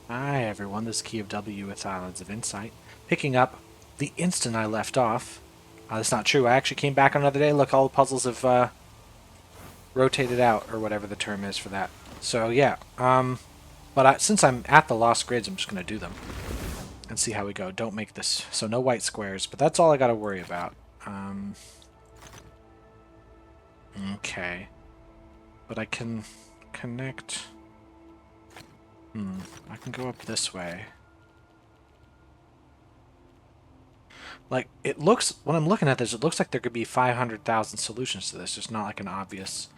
Hi everyone, this is Key of W with Islands of Insight. Picking up the instant I left off. That's not true, I actually came back another day. Look, all the puzzles have rotated out, or whatever the term is for that. So yeah, since I'm at the Lost Grids, I'm just going to do them. And see how we go. Don't make this, so no white squares, but that's all I got to worry about. Okay. But I can connect... I can go up this way. Like, it looks, when I'm looking at this, it looks like there could be 500,000 solutions to this. There's not like an obvious...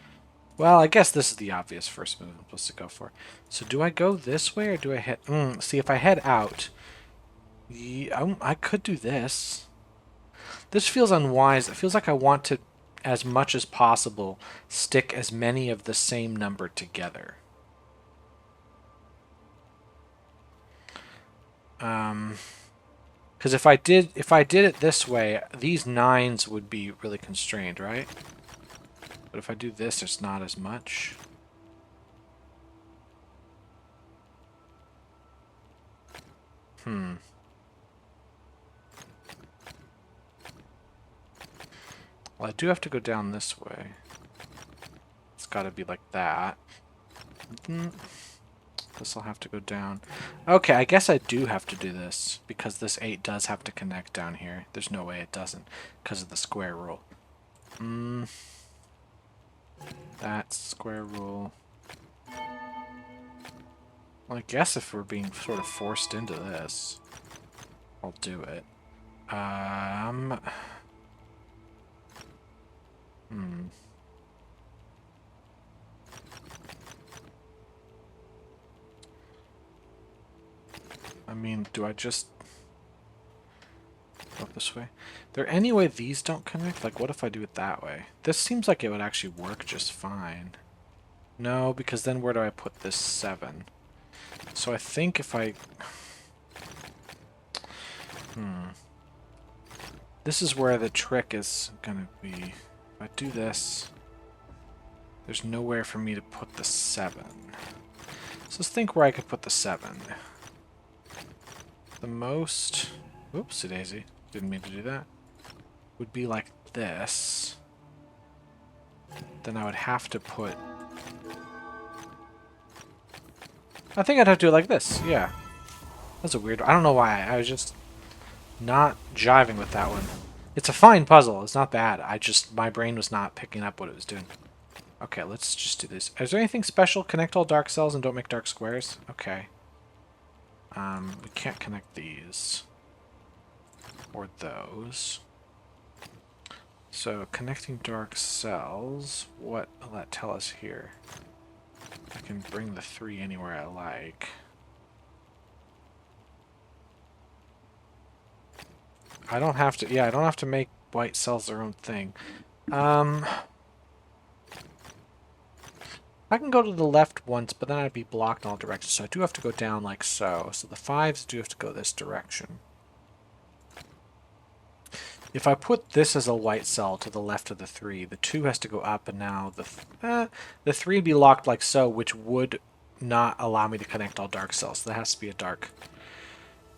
Well, I guess this is the obvious first move I'm supposed to go for. So do I go this way or do I head... see, if I head out... I could do this. This feels unwise. It feels like I want to, as much as possible, stick as many of the same number together. Because if I did it this way, these 9s would be really constrained, right? But if I do this, it's not as much. Well, I do have to go down this way. It's got to be like that. This will have to go down. Okay, I guess I do have to do this, because this 8 does have to connect down here. There's no way it doesn't, because of the square rule. That's square rule. Well, I guess if we're being sort of forced into this, I'll do it. I mean, do I just go this way? There any way these don't connect? Like, what if I do it that way? This seems like it would actually work just fine. No, because then where do I put this 7? So I think if I... This is where the trick is gonna be. If I do this, there's nowhere for me to put the 7. So let's think where I could put the 7. The most... Oopsie daisy. Didn't mean to do that. Would be like this. Then I would have to put... I think I'd have to do it like this, yeah. That's a weird... I don't know why. I was just not jiving with that one. It's a fine puzzle. It's not bad. My brain was not picking up what it was doing. Okay, let's just do this. Is there anything special? Connect all dark cells and don't make dark squares? Okay. We can't connect these. Or those. So, connecting dark cells, what will that tell us here? I can bring the 3 anywhere I like. I don't have to, yeah, I don't have to make white cells their own thing. I can go to the left once, but then I'd be blocked in all directions, so I do have to go down like so. So the 5s do have to go this direction. If I put this as a white cell to the left of the 3, the 2 has to go up, and now the 3 would be locked like so, which would not allow me to connect all dark cells. So there has to be a dark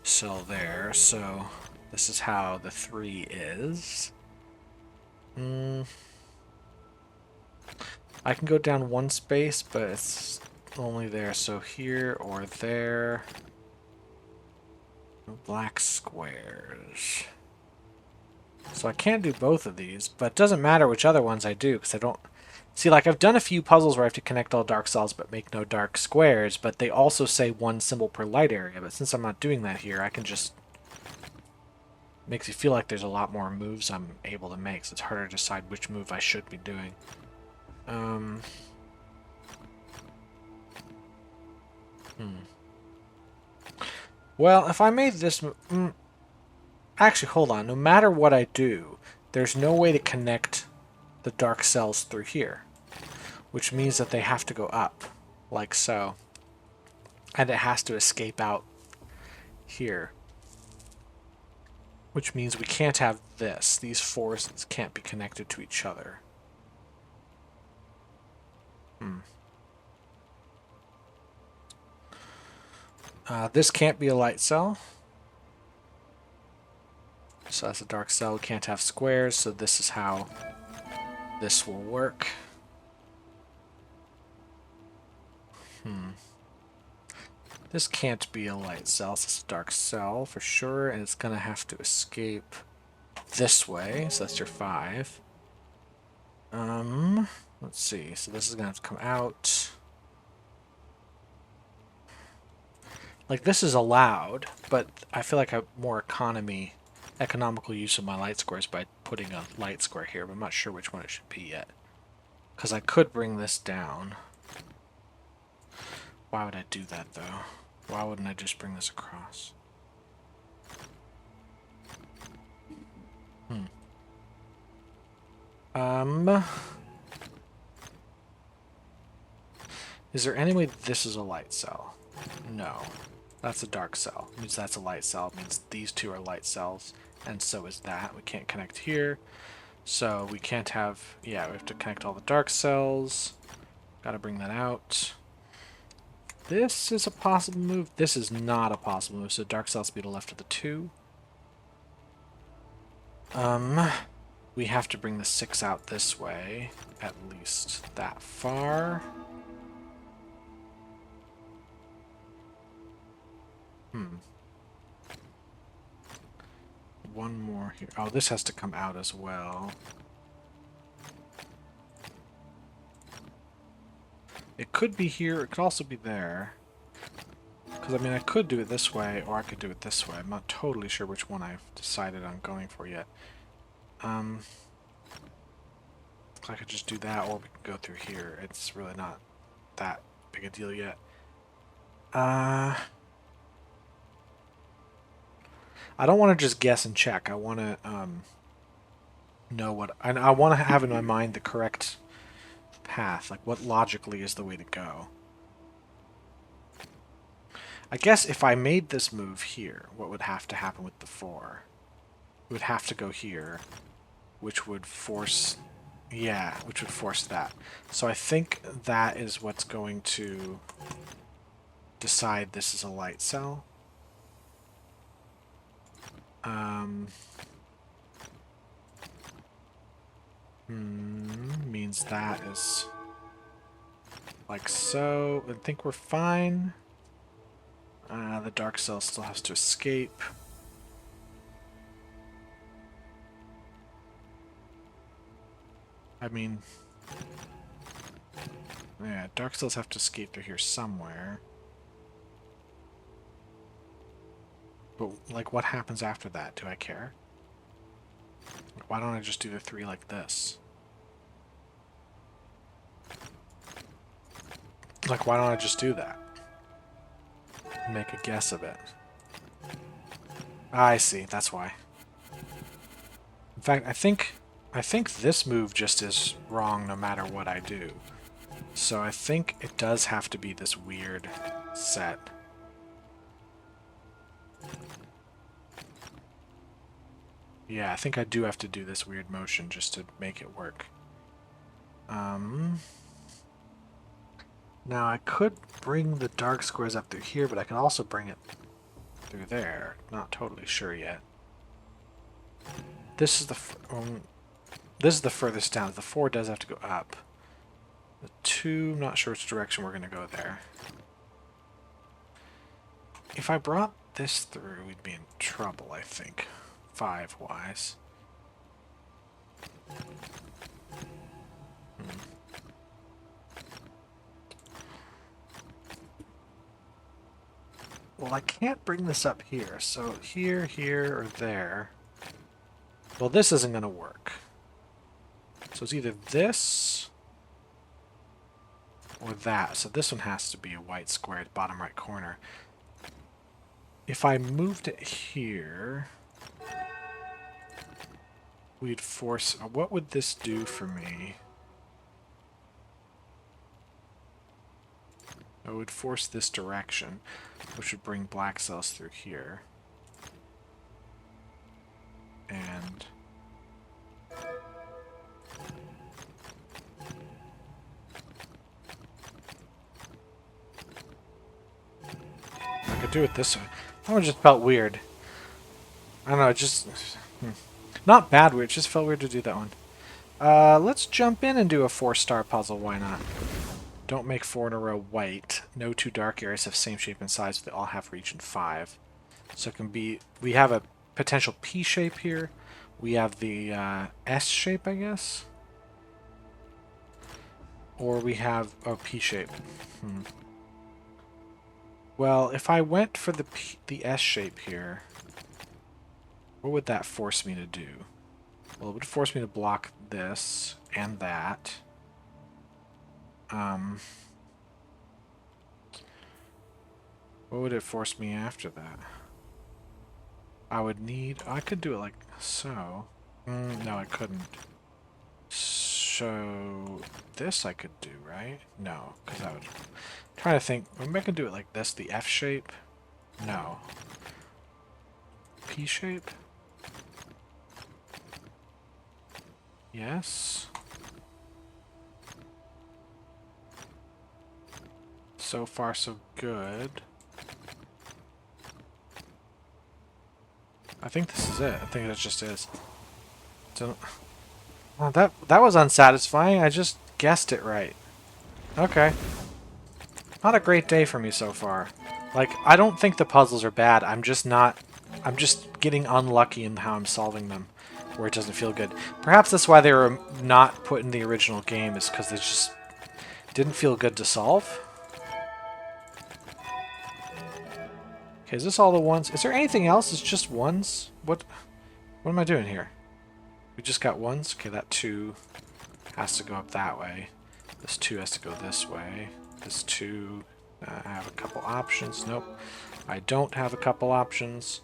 cell there. So this is how the 3 is. I can go down one space, but it's only there. So here or there. No black squares. So I can't do both of these, but it doesn't matter which other ones I do, because I don't... See, like, I've done a few puzzles where I have to connect all dark cells but make no dark squares, but they also say 1 symbol per light area, but since I'm not doing that here, I can just... Makes you feel like there's a lot more moves I'm able to make, so it's harder to decide which move I should be doing. Well, if I made this... Actually, hold on. No matter what I do, there's no way to connect the dark cells through here, which means that they have to go up, like so. And it has to escape out here, which means we can't have this. These forces can't be connected to each other. This can't be a light cell. So that's a dark cell. We can't have squares, so this is how this will work. This can't be a light cell, so it's a dark cell for sure, and it's going to have to escape this way, so that's your 5. Let's see. So this is going to have to come out. Like, this is allowed, but I feel like a more economical use of my light square is by putting a light square here, but I'm not sure which one it should be yet. Because I could bring this down. Why would I do that, though? Why wouldn't I just bring this across? Is there any way this is a light cell? No. That's a dark cell. It means that's a light cell. It means these two are light cells, and so is that. We can't connect here. So we can't have... Yeah, we have to connect all the dark cells. Gotta bring that out. This is a possible move. This is not a possible move, so dark cells be to the left of the 2. We have to bring the 6 out this way, at least that far. One more here. Oh, this has to come out as well. It could be here. It could also be there. Because, I mean, I could do it this way, or I could do it this way. I'm not totally sure which one I've decided on going for yet. I could just do that, or we could go through here. It's really not that big a deal yet. I don't want to just guess and check. I want to know what... I want to have in my mind the correct path. Like, what logically is the way to go. I guess if I made this move here, what would have to happen with the 4? It would have to go here, which would force... Yeah, which would force that. So I think that is what's going to decide this is a light cell. Means that is like so. I think we're fine. The dark cell still has to escape. I mean, yeah, dark cells have to escape through here somewhere. But, like, what happens after that? Do I care? Why don't I just do the 3 like this? Like, why don't I just do that? Make a guess of it. I see, that's why. In fact, I think this move just is wrong no matter what I do. So I think it does have to be this weird set. Yeah, I think I do have to do this weird motion just to make it work. Now I could bring the dark squares up through here, but I can also bring it through there. Not totally sure yet. This is the furthest down. The 4 does have to go up. The 2, I'm not sure which direction we're going to go there. If I brought this through, we'd be in trouble, I think. 5-wise. Well, I can't bring this up here, so here, here, or there. Well, this isn't going to work. So it's either this or that. So this one has to be a white square at the bottom right corner. If I moved it here, we'd force... What would this do for me? It would force this direction, which would bring black cells through here. And... I could do it this way. That one just felt weird. I don't know, it just... Not bad weird, it just felt weird to do that one. Let's jump in and do a 4-star puzzle, why not? Don't make 4 in a row white. No 2 dark areas have same shape and size, but they all have region 5. So it can be... We have a potential P shape here. We have the S shape, I guess? Or we have a P shape. Well, if I went for the S shape here, what would that force me to do? Well, it would force me to block this and that. What would it force me after that? I would need... I could do it like so. No, I couldn't. So... This I could do, right? No, because I would... I'm trying to think. Maybe I could do it like this, the F shape? No. P shape? Yes. So far, so good. I think this is it. I think that just is. So, well, that was unsatisfying. I just guessed it right. Okay. Not a great day for me so far. Like, I don't think the puzzles are bad. I'm just getting unlucky in how I'm solving them, where it doesn't feel good. Perhaps that's why they were not put in the original game, is because they just didn't feel good to solve. Okay, is this all the ones? Is there anything else? It's just ones? What am I doing here? We just got ones? Okay, that 2 has to go up that way. This 2 has to go this way. This 2, I have a couple options. Nope. I don't have a couple options.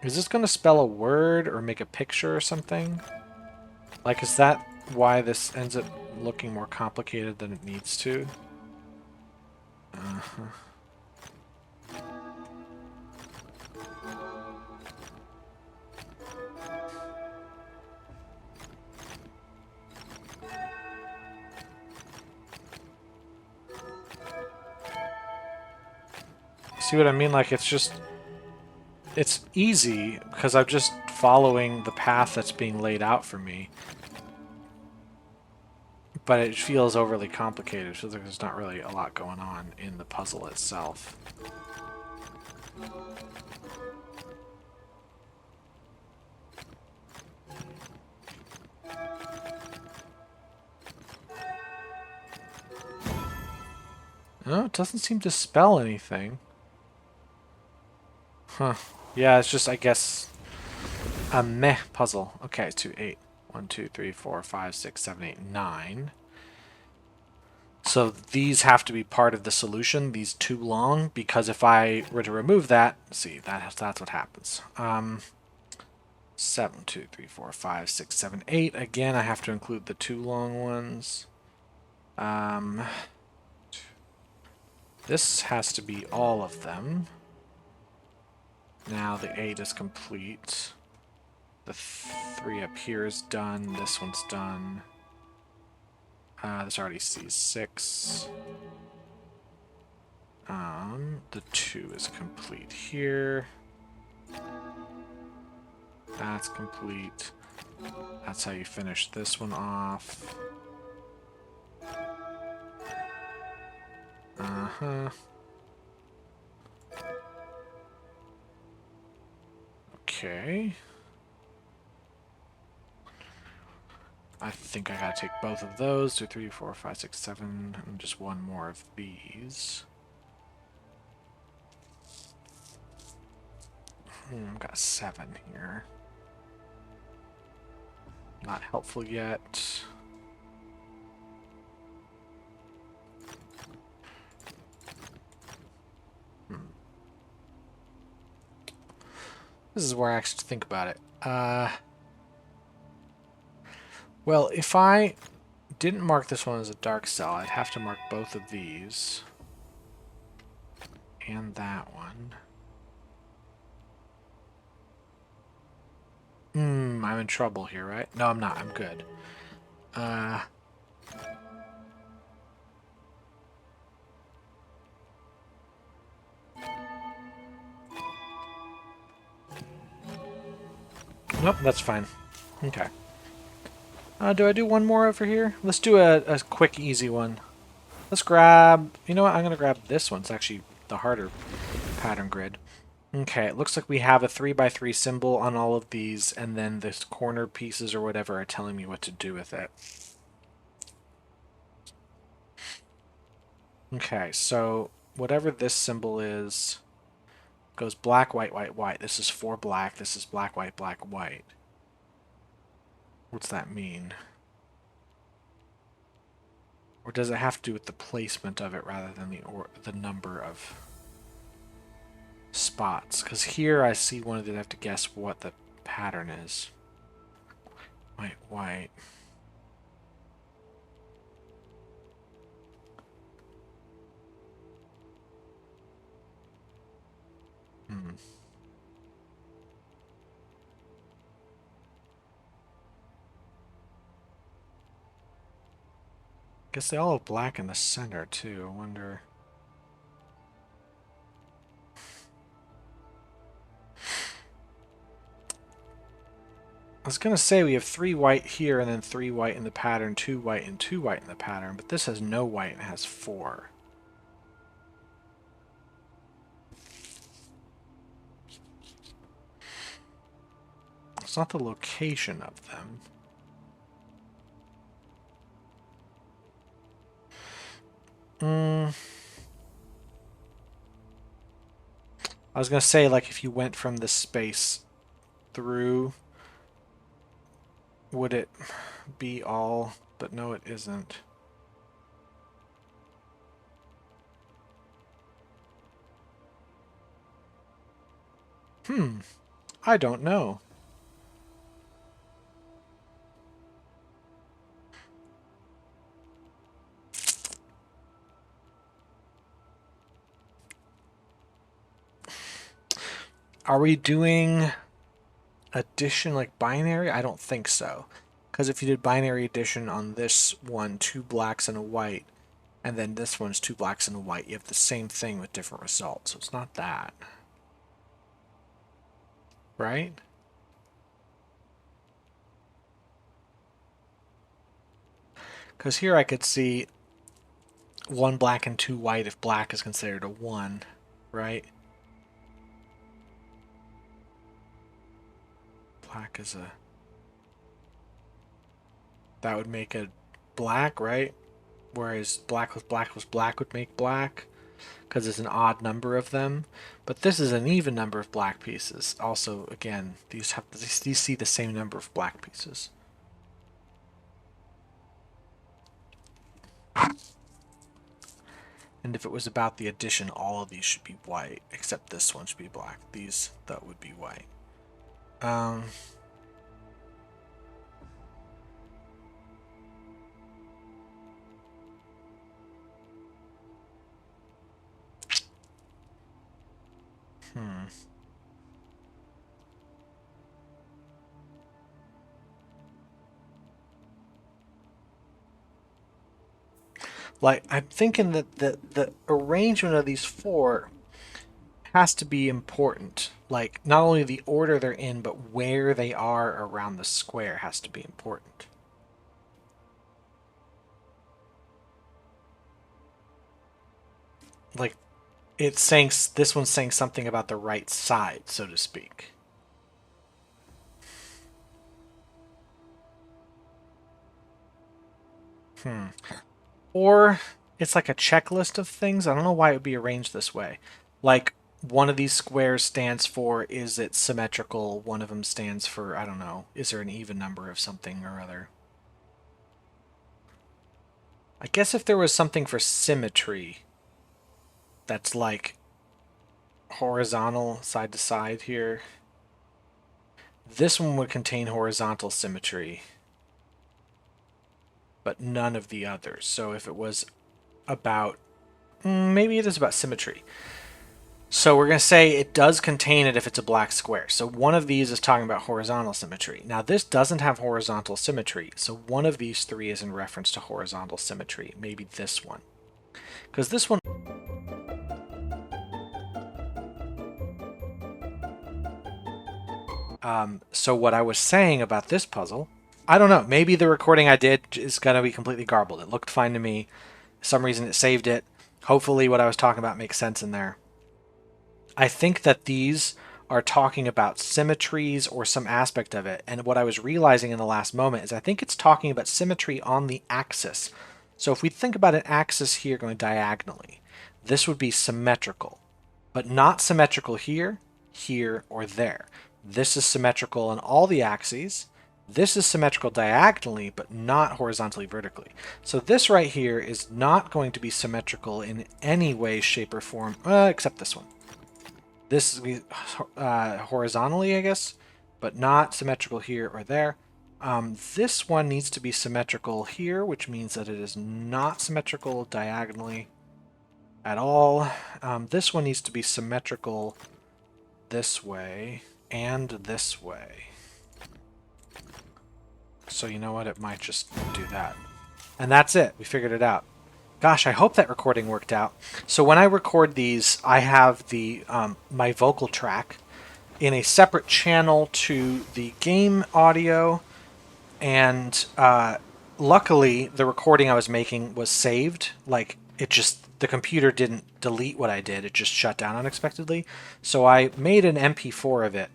Is this going to spell a word or make a picture or something? Like, is that why this ends up looking more complicated than it needs to? See what I mean? Like, it's easy because I'm just following the path that's being laid out for me. But it feels overly complicated. It feels like there's not really a lot going on in the puzzle itself. No, it doesn't seem to spell anything. Huh. Yeah, it's just, I guess, a meh puzzle. Okay, 2, 8. 1, 2, 3, 4, 5, 6, 7, 8, 9. So these have to be part of the solution, these 2 long, because if I were to remove that, see, that's what happens. 7, 2, 3, 4, 5, 6, 7, 8. Again, I have to include the 2 long ones. This has to be all of them. Now the 8 is complete. The 3 up here is done. This one's done. This already sees 6. The 2 is complete here. That's complete. That's how you finish this one off. Okay. I think I gotta take both of those. 2, 3, 4, 5, 6, 7, and just one more of these. I've got 7 here. Not helpful yet. This is where I actually think about it. Well, if I didn't mark this one as a dark cell, I'd have to mark both of these. And that one. I'm in trouble here, right? No, I'm not. I'm good. Nope, that's fine. Okay. Do I do one more over here? Let's do a quick, easy one. Let's grab... You know what? I'm going to grab this one. It's actually the harder pattern grid. Okay, it looks like we have a 3x3 symbol on all of these, and then the corner pieces or whatever are telling me what to do with it. Okay, so whatever this symbol is goes black, white, white, white. This is 4 black. This is black, white, black, white. What's that mean? Or does it have to do with the placement of it rather than the number of spots? Because here I see one of these. I have to guess what the pattern is. White, white. Guess they all have black in the center too. I wonder. I was gonna say we have 3 white here and then 3 white in the pattern, 2 white and 2 white in the pattern, but this has no white and it has 4. It's not the location of them. I was gonna say, like, if you went from this space through, would it be all? But no, it isn't. I don't know. Are we doing addition like binary? I don't think so. Because if you did binary addition on this one, 2 blacks and a white, and then this one's 2 blacks and a white, you have the same thing with different results. So it's not that. Right? Because here I could see 1 black and 2 white if black is considered a 1, right? Black is a... That would make it black, right? Whereas black with black was black would make black, because it's an odd number of them. But this is an even number of black pieces. Also, again, these see the same number of black pieces. And if it was about the addition, all of these should be white, except this one should be black. These, that would be white. Like, I'm thinking that the arrangement of these 4 has to be important. Like, not only the order they're in, but where they are around the square has to be important. Like, it's saying, this one's saying something about the right side, so to speak. Or it's like a checklist of things. I don't know why it would be arranged this way. Like, one of these squares stands for, is it symmetrical? One of them stands for, I don't know, is there an even number of something or other? I guess if there was something for symmetry that's like horizontal side to side here, this one would contain horizontal symmetry, but none of the others. So if it was about, maybe it is about symmetry. So we're going to say it does contain it if it's a black square. So one of these is talking about horizontal symmetry. Now this doesn't have horizontal symmetry, so one of these 3 is in reference to horizontal symmetry. Maybe this one. Because this one... So what I was saying about this puzzle, I don't know. Maybe the recording I did is going to be completely garbled. It looked fine to me. For some reason it saved it. Hopefully what I was talking about makes sense in there. I think that these are talking about symmetries or some aspect of it. And what I was realizing in the last moment is I think it's talking about symmetry on the axis. So if we think about an axis here going diagonally, this would be symmetrical, but not symmetrical here, here, or there. This is symmetrical on all the axes. This is symmetrical diagonally, but not horizontally vertically. So this right here is not going to be symmetrical in any way, shape, or form, except this one. This is horizontally, I guess, but not symmetrical here or there. This one needs to be symmetrical here, which means that it is not symmetrical diagonally at all. This one needs to be symmetrical this way and this way. So you know what? It might just do that. And that's it. We figured it out. Gosh, I hope that recording worked out. So when I record these, I have the my vocal track in a separate channel to the game audio, and luckily the recording I was making was saved. Like, it just, the computer didn't delete what I did, it just shut down unexpectedly. So I made an MP4 of it,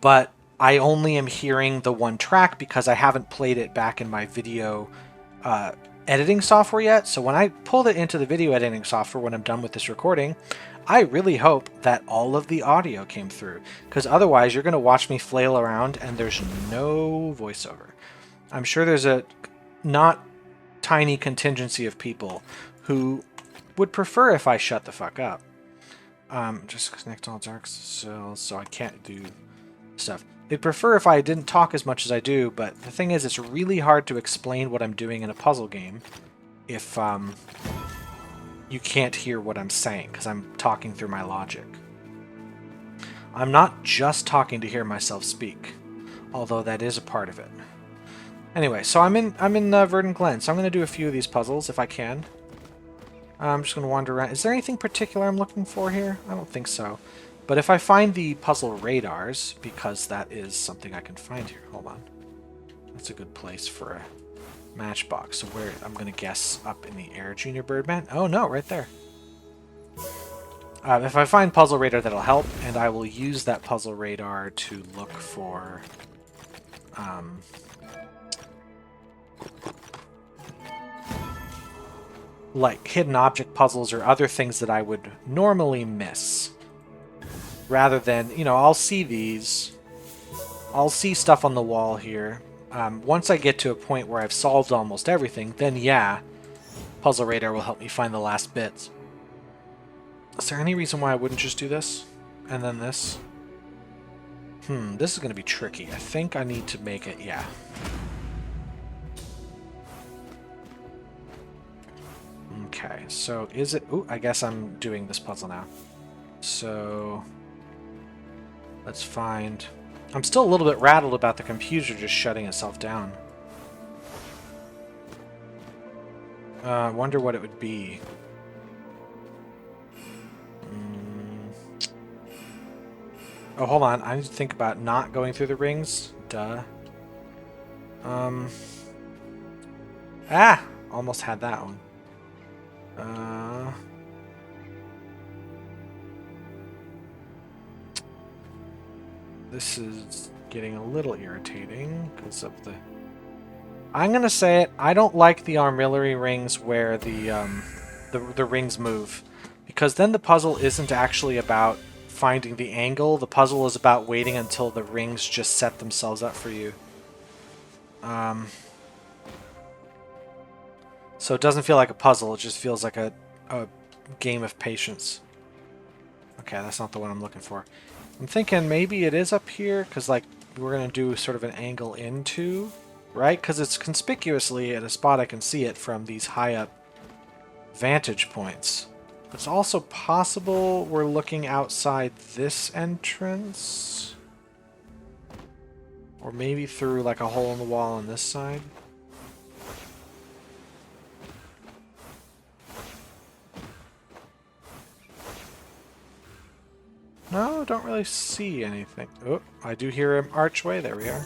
but I only am hearing the one track because I haven't played it back in my video editing software yet. So when I pulled it into the video editing software when I'm done with this recording, I really hope that all of the audio came through, because otherwise you're going to watch me flail around and there's no voiceover. I'm sure there's a not tiny contingency of people who would prefer if I shut the fuck up. Just connect all dark cells so I can't do stuff. They'd prefer if I didn't talk as much as I do, but the thing is, it's really hard to explain what I'm doing in a puzzle game if you can't hear what I'm saying, because I'm talking through my logic. I'm not just talking to hear myself speak, although that is a part of it. Anyway, so I'm in Verdant Glen, so I'm going to do a few of these puzzles if I can. I'm just going to wander around. Is there anything particular I'm looking for here? I don't think so. But if I find the puzzle radars, because that is something I can find here. Hold on. That's a good place for a matchbox. So where, I'm going to guess up in the air, Junior Birdman? Oh no, right there. If I find puzzle radar, that'll help, and I will use that puzzle radar to look for like hidden object puzzles or other things that I would normally miss. Rather than, you know, I'll see these. I'll see stuff on the wall here. Once I get to a point where I've solved almost everything, then yeah, Puzzle Radar will help me find the last bits. Is there any reason why I wouldn't just do this? And then this? This is going to be tricky. I think I need to make it, yeah. Okay, so is it... Ooh, I guess I'm doing this puzzle now. So... let's find... I'm still a little bit rattled about the computer just shutting itself down. I wonder what it would be. Oh, hold on. I need to think about not going through the rings. Duh. Almost had that one. This is getting a little irritating because of the... I'm gonna say it. I don't like the armillary rings where the rings move, because then the puzzle isn't actually about finding the angle. The puzzle is about waiting until the rings just set themselves up for you. So it doesn't feel like a puzzle. It just feels like a game of patience. Okay, that's not the one I'm looking for. I'm thinking maybe it is up here, because like we're going to do sort of an angle into, right? Because it's conspicuously at a spot I can see it from these high up vantage points. It's also possible we're looking outside this entrance. Or maybe through like a hole in the wall on this side. No, don't really see anything. Oh, I do hear an archway. There we are.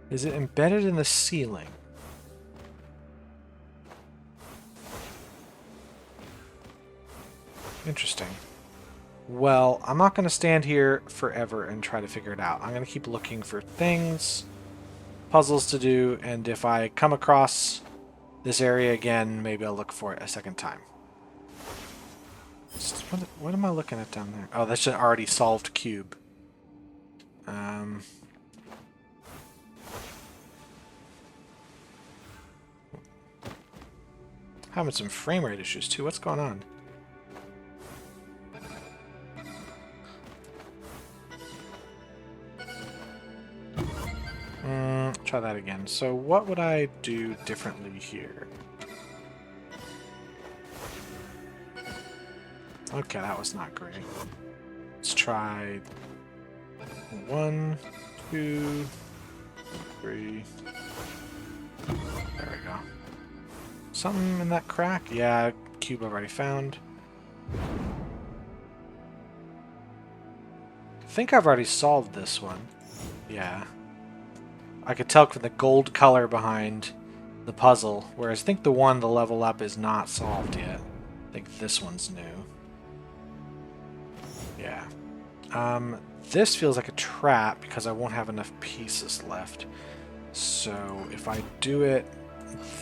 Is it embedded in the ceiling? Interesting. Well, I'm not going to stand here forever and try to figure it out. I'm going to keep looking for things, puzzles to do, and if I come across this area again, maybe I'll look for it a second time. What am I looking at down there? Oh, that's an already solved cube. Having some frame rate issues too. What's going on? Try that again. So what would I do differently here? Okay, that was not great. Let's try 1, 2, 3. There we go. Something in that crack? Yeah, cube I've already found. I think I've already solved this one. Yeah. I could tell from the gold color behind the puzzle, whereas I think the level up is not solved yet. I think this one's new. Yeah. This feels like a trap because I won't have enough pieces left. So if I do it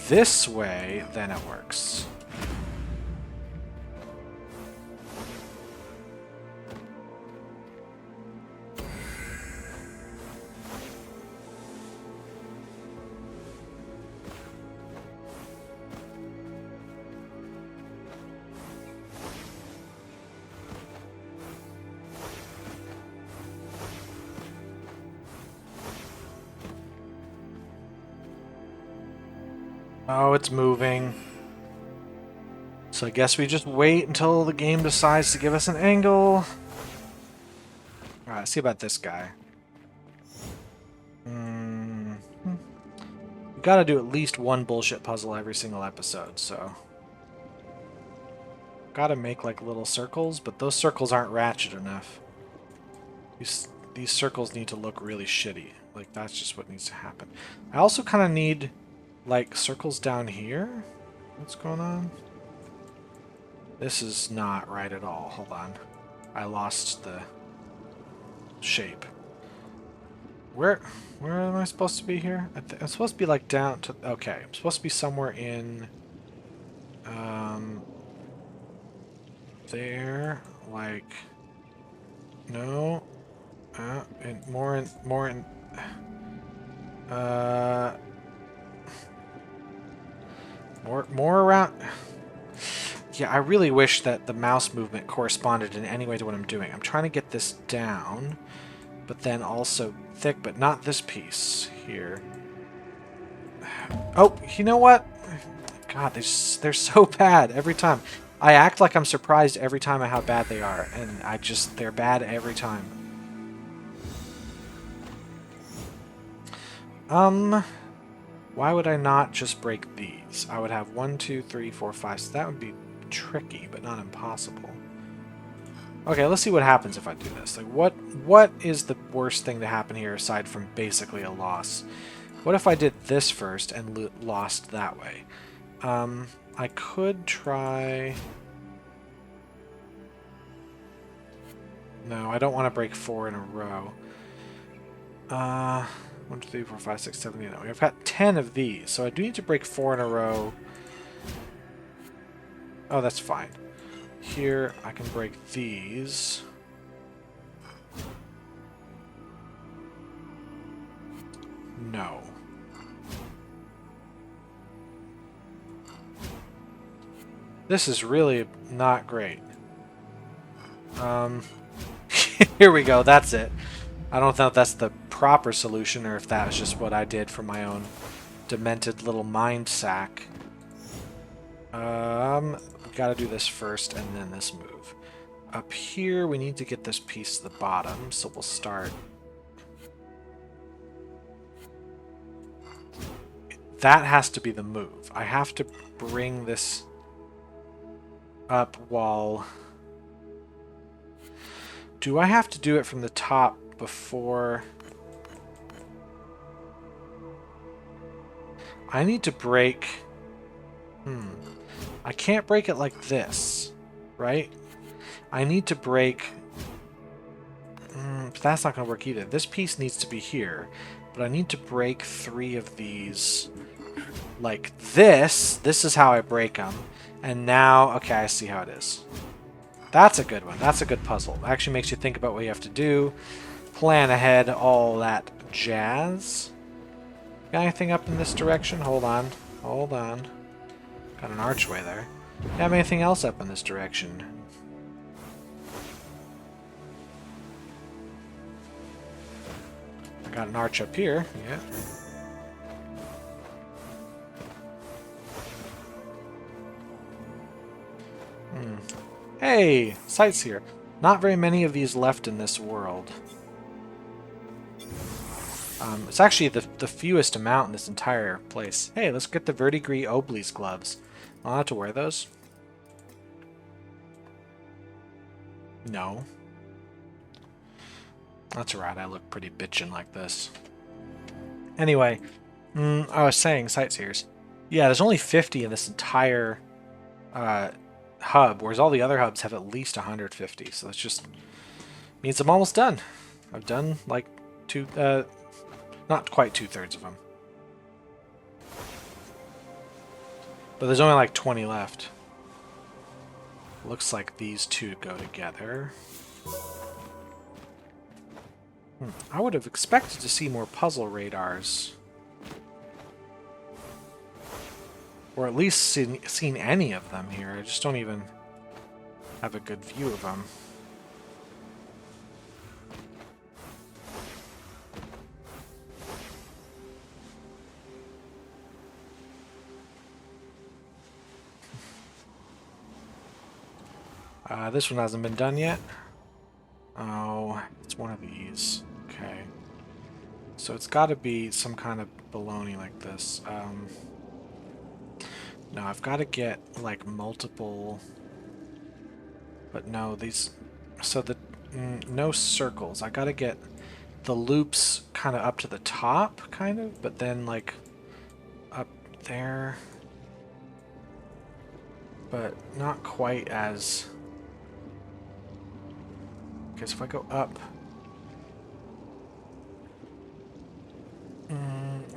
this way, then it works. Oh, it's moving. So I guess we just wait until the game decides to give us an angle. Alright, let's see about this guy. We gotta do at least one bullshit puzzle every single episode, so... Gotta make like little circles, but those circles aren't ratchet enough. These circles need to look really shitty. Like, that's just what needs to happen. I also kind of need... like circles down here? What's going on? This is not right at all. Hold on. I lost the shape. Where am I supposed to be here? I'm supposed to be like down to... Okay, I'm supposed to be somewhere in... there. Like... No. And more in... More around... Yeah, I really wish that the mouse movement corresponded in any way to what I'm doing. I'm trying to get this down, but then also thick, but not this piece here. Oh, you know what? God, they're so bad every time. I act like I'm surprised every time at how bad they are, and they're bad every time. Why would I not just break these? I would have 1, 2, 3, 4, 5, so that would be tricky, but not impossible. Okay, let's see what happens if I do this. Like, what is the worst thing to happen here aside from basically a loss? What if I did this first and lost that way? I could try... No, I don't want to break 4 in a row. 1, 2, 3, 4, 5, 6, 7, 8, 9. I've got 10 of these, so I do need to break 4 in a row. Oh, that's fine. Here, I can break these. No. This is really not great. Here we go, that's it. I don't know if that's the proper solution or if that was just what I did for my own demented little mind sack. Gotta do this first and then this move. Up here, we need to get this piece to the bottom, so we'll start That has to be the move. I have to bring this up while... Do I have to do it from the top before... I need to break... I can't break it like this, right? I need to break... but that's not going to work either. This piece needs to be here. But I need to break 3 of these like this. This is how I break them. And now, okay, I see how it is. That's a good one. That's a good puzzle. It actually makes you think about what you have to do. Plan ahead, all that jazz. Got anything up in this direction? Hold on. Hold on. Got an archway there. Do you have anything else up in this direction? I got an arch up here. Yeah. Hey! Sights here. Not very many of these left in this world. It's actually the fewest amount in this entire place. Hey, let's get the Verdigris Oblis gloves. I'll have to wear those. No. That's right, I look pretty bitchin' like this. Anyway, I was saying sightseers. Yeah, there's only 50 in this entire hub, whereas all the other hubs have at least 150. So that's just means I'm almost done. I've done like not quite 2/3 of them. But there's only like 20 left. Looks like these two go together. I would have expected to see more puzzle radars. Or at least seen any of them here. I just don't even have a good view of them. This one hasn't been done yet. Oh, it's one of these. Okay. So it's got to be some kind of baloney like this. No, I've got to get like multiple... But no, these... So the... no circles. I got to get the loops kind of up to the top, kind of, but then like up there. But not quite as... Okay, so if I go up...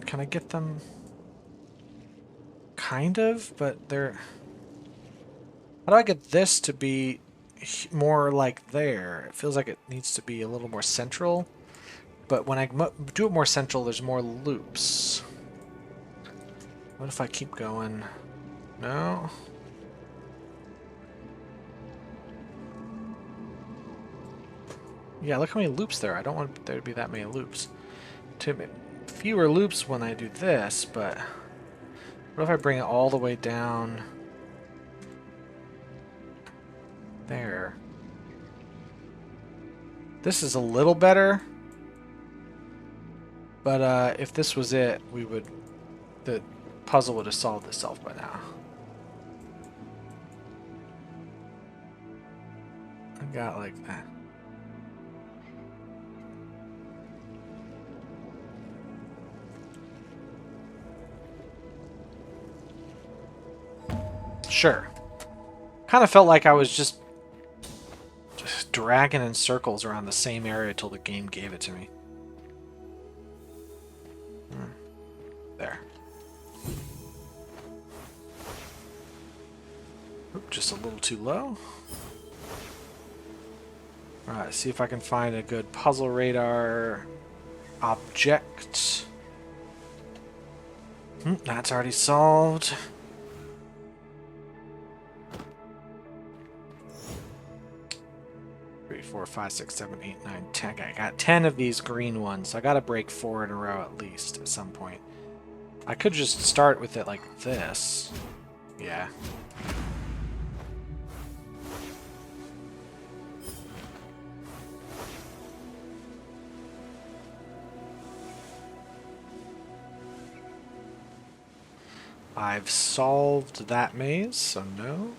can I get them? Kind of, but they're... How do I get this to be more like there? It feels like it needs to be a little more central. But when I do it more central, there's more loops. What if I keep going? No? Yeah, look how many loops there are. I don't want there to be that many loops. Fewer loops when I do this, but what if I bring it all the way down there? This is a little better, but if this was it, the puzzle would have solved itself by now. I got like that. Sure. Kind of felt like I was just dragging in circles around the same area until the game gave it to me. There. Oop, just a little too low. Alright, see if I can find a good puzzle radar object. That's already solved. 4, 5, 6, 7, 8, 9, 10. I got 10 of these green ones, so I gotta break 4 in a row at least at some point. I could just start with it like this. Yeah. I've solved that maze, so no.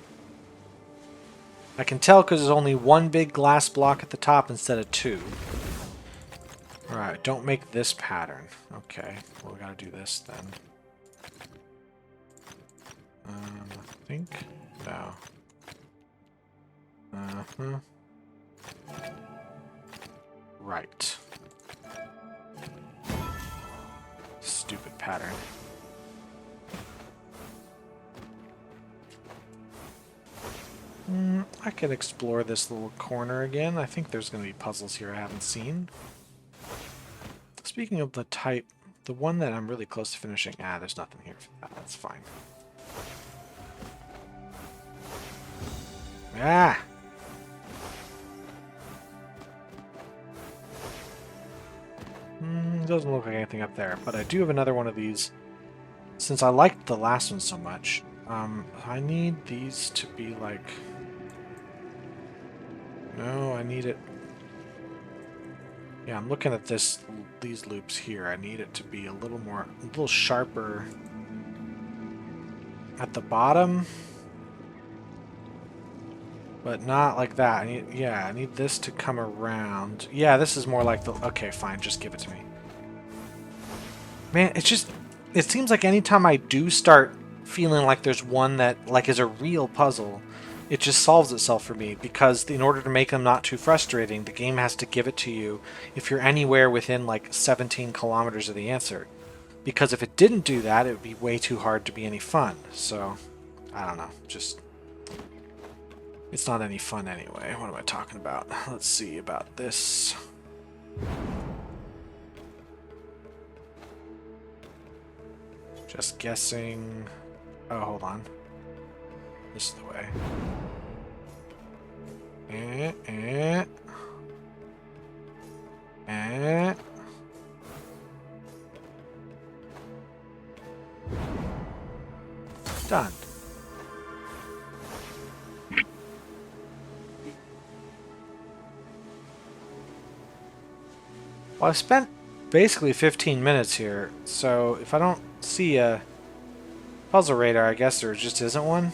I can tell because there's only one big glass block at the top instead of two. Alright, don't make this pattern. Okay, well we gotta do this then. I think? No. Uh-huh. Right. Stupid pattern. I could explore this little corner again. I think there's going to be puzzles here I haven't seen. Speaking of the type, the one that I'm really close to finishing, there's nothing here for that. That's fine. Ah! Doesn't look like anything up there, but I do have another one of these. Since I liked the last one so much, I need these to be like... No, I need it... Yeah, I'm looking at these loops here. I need it to be a little sharper at the bottom, but not like that. I need this to come around. Yeah, this is more like the... Okay, fine, just give it to me. Man, it seems like anytime I do start feeling like there's one that like is a real puzzle, it just solves itself for me, because in order to make them not too frustrating, the game has to give it to you if you're anywhere within like 17 kilometers of the answer. Because if it didn't do that, it would be way too hard to be any fun. So, I don't know. Just... It's not any fun anyway. What am I talking about? Let's see about this. Just guessing... Oh, hold on. This is the way. Done. Well, I've spent basically 15 minutes here, so if I don't see a puzzle radar, I guess there just isn't one.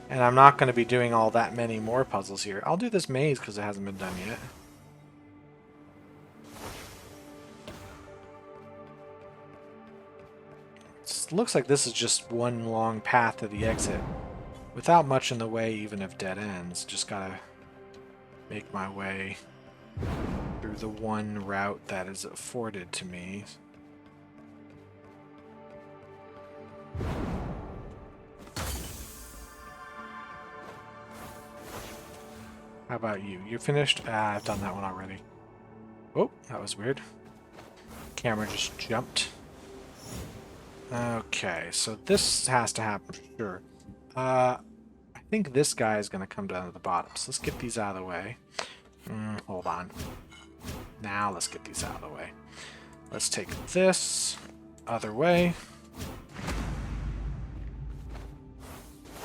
And I'm not going to be doing all that many more puzzles here. I'll do this maze because it hasn't been done yet. It looks like this is just one long path to the exit, without much in the way even of dead ends. Just gotta make my way through the one route that is afforded to me. How about you? You finished? I've done that one already. Oh, that was weird. Camera just jumped. Okay, so this has to happen for sure. I think this guy is going to come down to the bottom, so let's get these out of the way. Hold on. Now let's get these out of the way. Let's take this other way.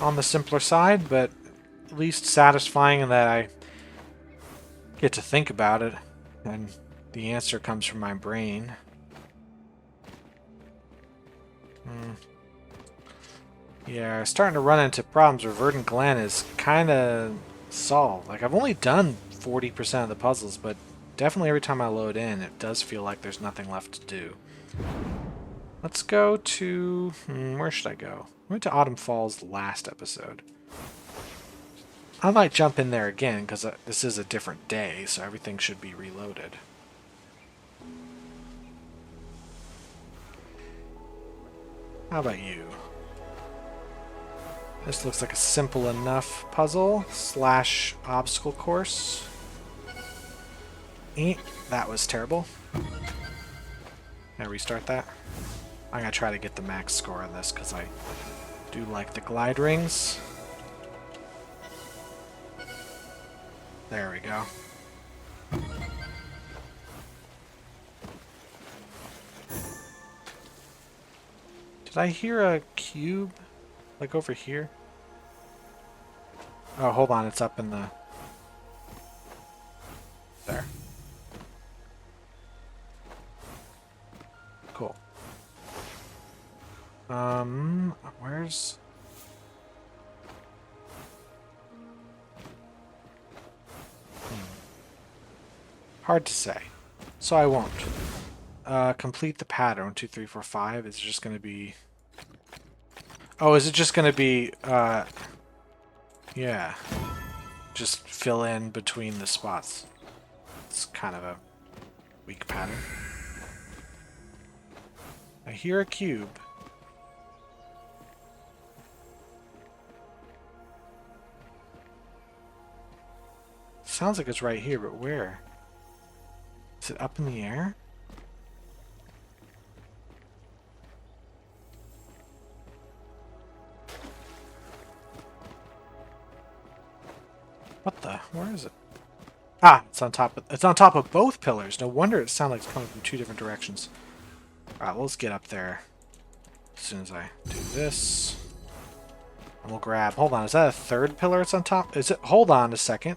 On the simpler side, but at least satisfying in that I get to think about it, and the answer comes from my brain. Yeah, starting to run into problems where Verdant Glen is kind of solved. Like, I've only done 40% of the puzzles, but definitely every time I load in, it does feel like there's nothing left to do. Let's go to... where should I go? I went to Autumn Falls last episode. I might jump in there again, because this is a different day, so everything should be reloaded. How about you? This looks like a simple enough puzzle slash obstacle course. That was terrible. Can I restart that? I'm gonna try to get the max score on this because I do like the glide rings. There we go. Did I hear a cube? Like over here? Oh, hold on, it's up in the... There. Cool. Where's... Hard to say. So I won't. Complete the pattern. 1, 2, 3, 4, 5. Is it just going to be... Oh, is it just going to be, yeah. Just fill in between the spots. It's kind of a weak pattern. I hear a cube. Sounds like it's right here, but where? Is it up in the air? What the? Where is it? Ah, it's on top of both pillars. No wonder it sounded like it's coming from 2 different directions. Alright, well, let's get up there as soon as I do this. And we'll grab... Hold on, is that a 3rd pillar it's on top? Is it... Hold on a second.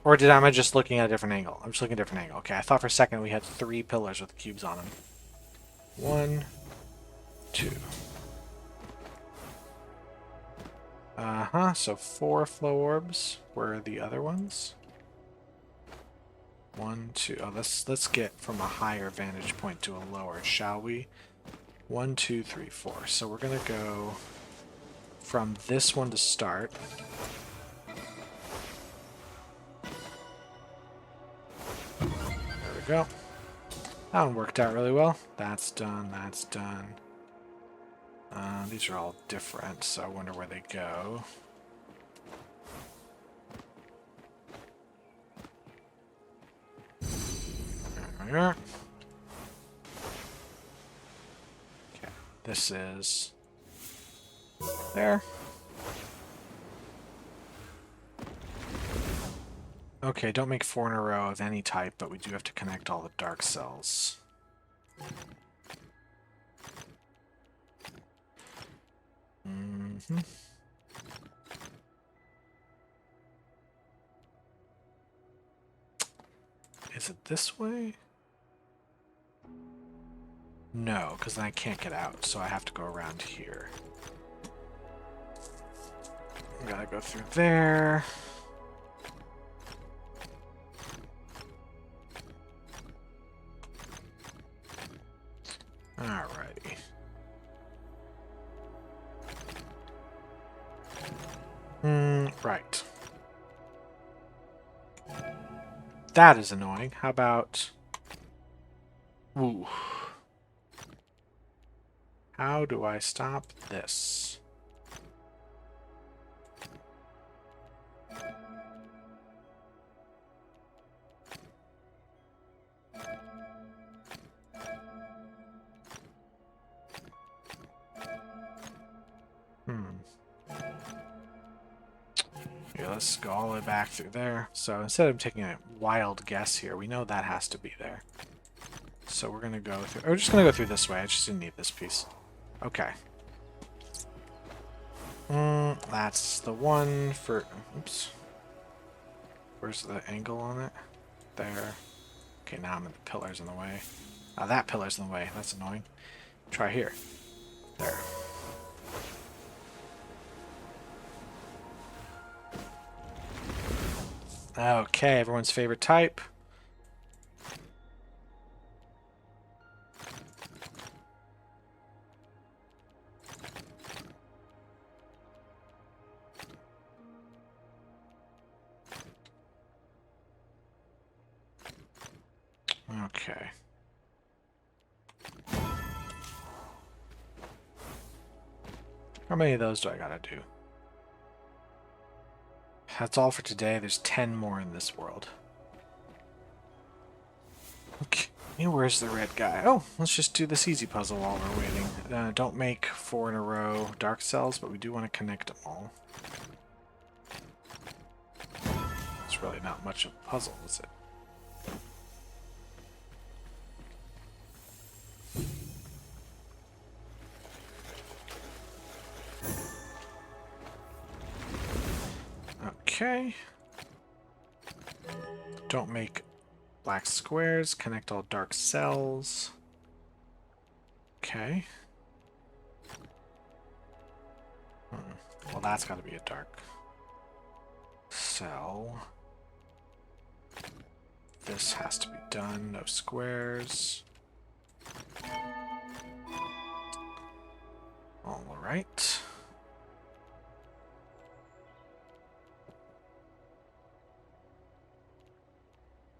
Or am I just looking at a different angle? I'm just looking at a different angle. Okay, I thought for a second we had 3 pillars with cubes on them. 1, 2. So 4 flow orbs. Where are the other ones? 1, 2. Oh, let's get from a higher vantage point to a lower, shall we? 1, 2, 3, 4. So we're gonna go from this one to start. There we go. That one worked out really well. That's done. That's done. These are all different, so I wonder where they go. There we are. Okay, this is there. Okay, don't make 4 in a row of any type, but we do have to connect all the dark cells. Mm-hmm. Is it this way? No, because then I can't get out, so I have to go around here. Gotta go through there. Alrighty. Right. That is annoying. How about... Ooh. How do I stop this? Yeah, let's go all the way back through there. So instead of taking a wild guess here, we know that has to be there. So we're gonna go through... We're just gonna go through this way. I just didn't need this piece. Okay. That's the one for... Oops. Where's the angle on it? There. Okay, now I'm in the pillars in the way. That pillar's in the way. That's annoying. Try here. There. Okay, everyone's favorite type. Okay. How many of those do I gotta do? That's all for today. There's 10 more in this world. Okay, where's the red guy? Oh, let's just do this easy puzzle while we're waiting. Don't make 4 in a row dark cells, but we do want to connect them all. It's really not much of a puzzle, is it? Okay. Don't make black squares. Connect all dark cells. Okay. Well, that's got to be a dark cell. This has to be done. No squares. All right.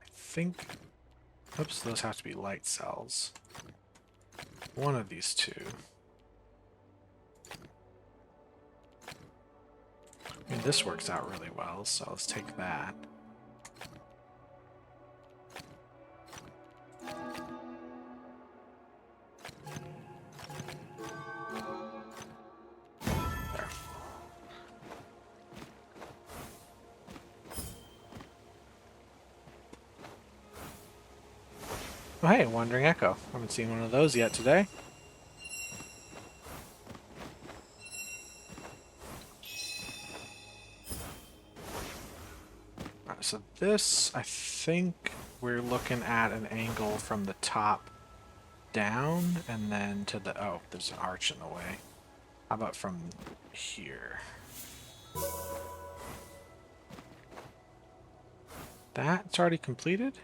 I think... Oops, those have to be light cells. One of these two. I mean, this works out really well, so let's take that. There. Oh, hey, Wandering Echo. Haven't seen one of those yet today. Alright, so this, I think we're looking at an angle from the top down and then to the... Oh, there's an arch in the way. How about from here? That's already completed?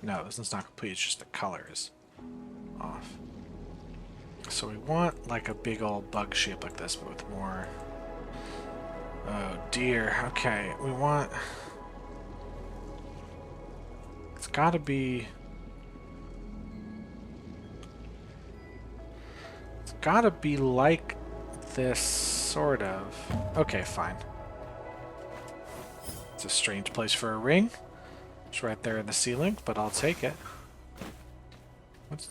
No, this one's not complete, it's just the color is off. So we want like a big old bug shape like this, but with more... Oh dear, okay, we want... It's gotta be... It's gotta be like this, sort of. Okay, fine. It's a strange place for a ring. It's right there in the ceiling, but I'll take it. What's...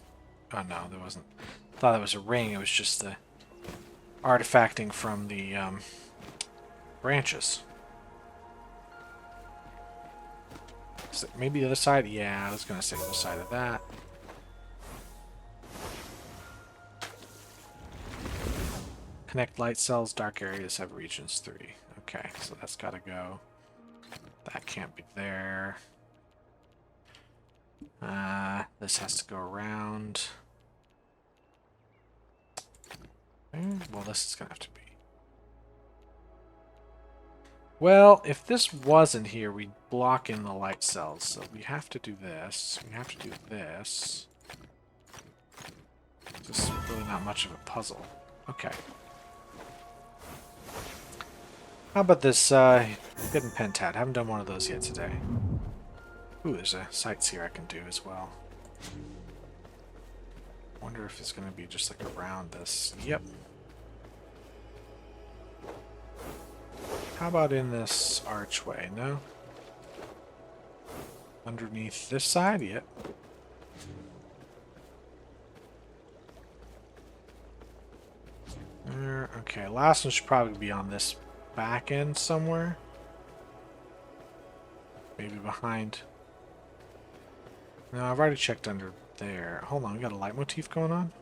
Oh no, there wasn't. I thought it was a ring, it was just the artifacting from the branches. Is it maybe the other side? Yeah, I was gonna say the other side of that. Connect light cells, dark areas have regions 3. Okay, so that's gotta go. That can't be there. This has to go around. Well, this is gonna have to be. Well, if this wasn't here, we'd block in the light cells. So we have to do this. We have to do this. This is really not much of a puzzle. Okay. How about this hidden pentat? Haven't done one of those yet today. Ooh, there's a sights here I can do as well. Wonder if it's going to be just like around this. Yep. How about in this archway? No? Underneath this side? Yep. Okay, last one should probably be on this back end somewhere. Maybe behind. No, I've already checked under there. Hold on, we got a leitmotif going on?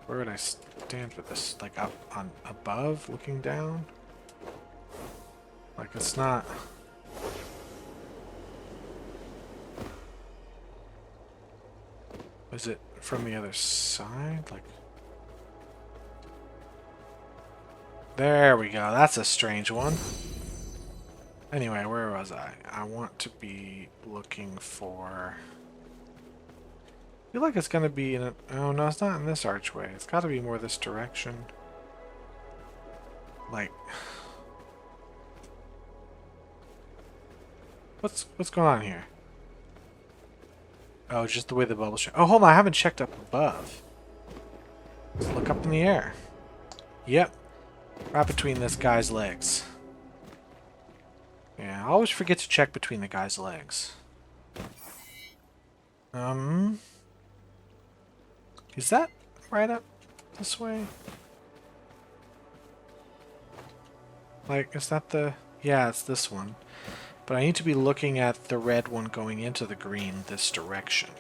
Where would I stand for this? Like up on above, looking down? Like it's not... Is it from the other side? Like... There we go. That's a strange one. Anyway, where was I? I want to be looking for... I feel like it's going to be in a... Oh, no, it's not in this archway. It's got to be more this direction. Like... What's going on here? Oh, just the way the bubbles show. Oh, hold on. I haven't checked up above. Let's look up in the air. Yep. Right between this guy's legs. Yeah, I always forget to check between the guy's legs. Is that right up this way? Like, is that the... Yeah, it's this one. But I need to be looking at the red one going into the green this direction.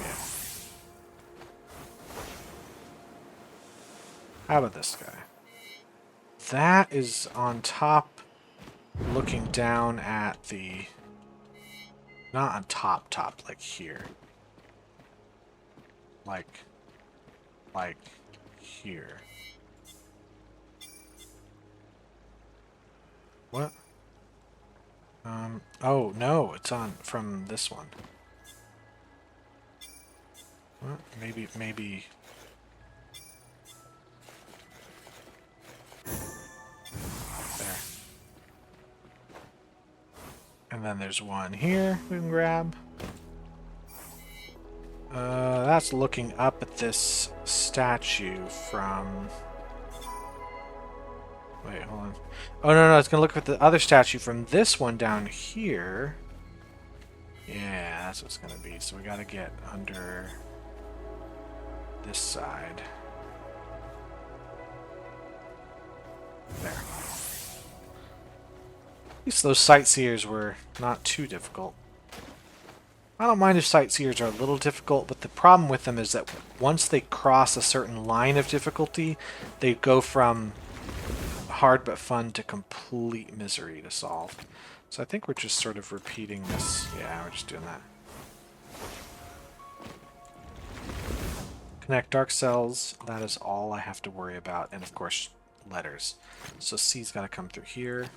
Yeah. How about this guy? That is on top, looking down at the... Not on top, like here. Like like here. What? Oh no, it's on from this one. Well, maybe. There. And then there's one here we can grab. That's looking up at this statue from... Wait, hold on. Oh, no, it's going to look at the other statue from this one down here. Yeah, that's what it's going to be. So we got to get under this side. There. At least those sightseers were not too difficult. I don't mind if sightseers are a little difficult, but the problem with them is that once they cross a certain line of difficulty, they go from hard but fun to complete misery to solve. So I think we're just sort of repeating this. Yeah, we're just doing that. Connect dark cells. That is all I have to worry about. And of course, letters. So C's got to come through here.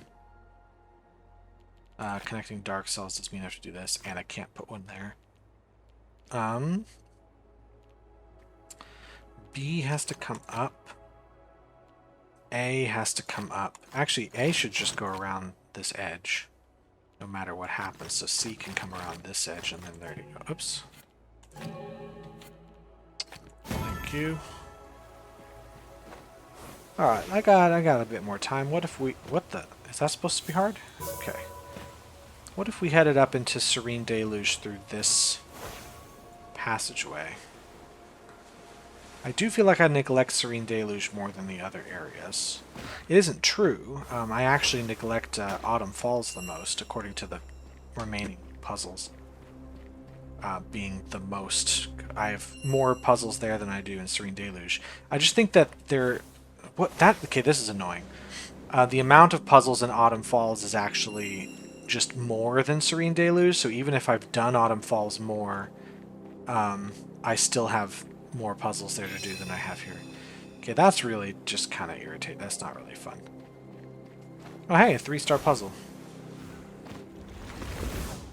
Connecting dark cells does mean I have to do this, and I can't put one there. B has to come up. A has to come up. Actually, A should just go around this edge, no matter what happens. So C can come around this edge, and then there you go. Oops. Thank you. Alright, I got a bit more time. What if we... What the... Is that supposed to be hard? Okay. What if we headed up into Serene Deluge through this passageway? I do feel like I neglect Serene Deluge more than the other areas. It isn't true. I actually neglect Autumn Falls the most, according to the remaining puzzles. Being the most... I have more puzzles there than I do in Serene Deluge. I just think that they're... Okay, this is annoying. The amount of puzzles in Autumn Falls is actually just more than Serene Deluge, so even if I've done Autumn Falls more, I still have more puzzles there to do than I have here. Okay, that's really just kind of irritating. That's not really fun. Oh, hey, a 3-star puzzle.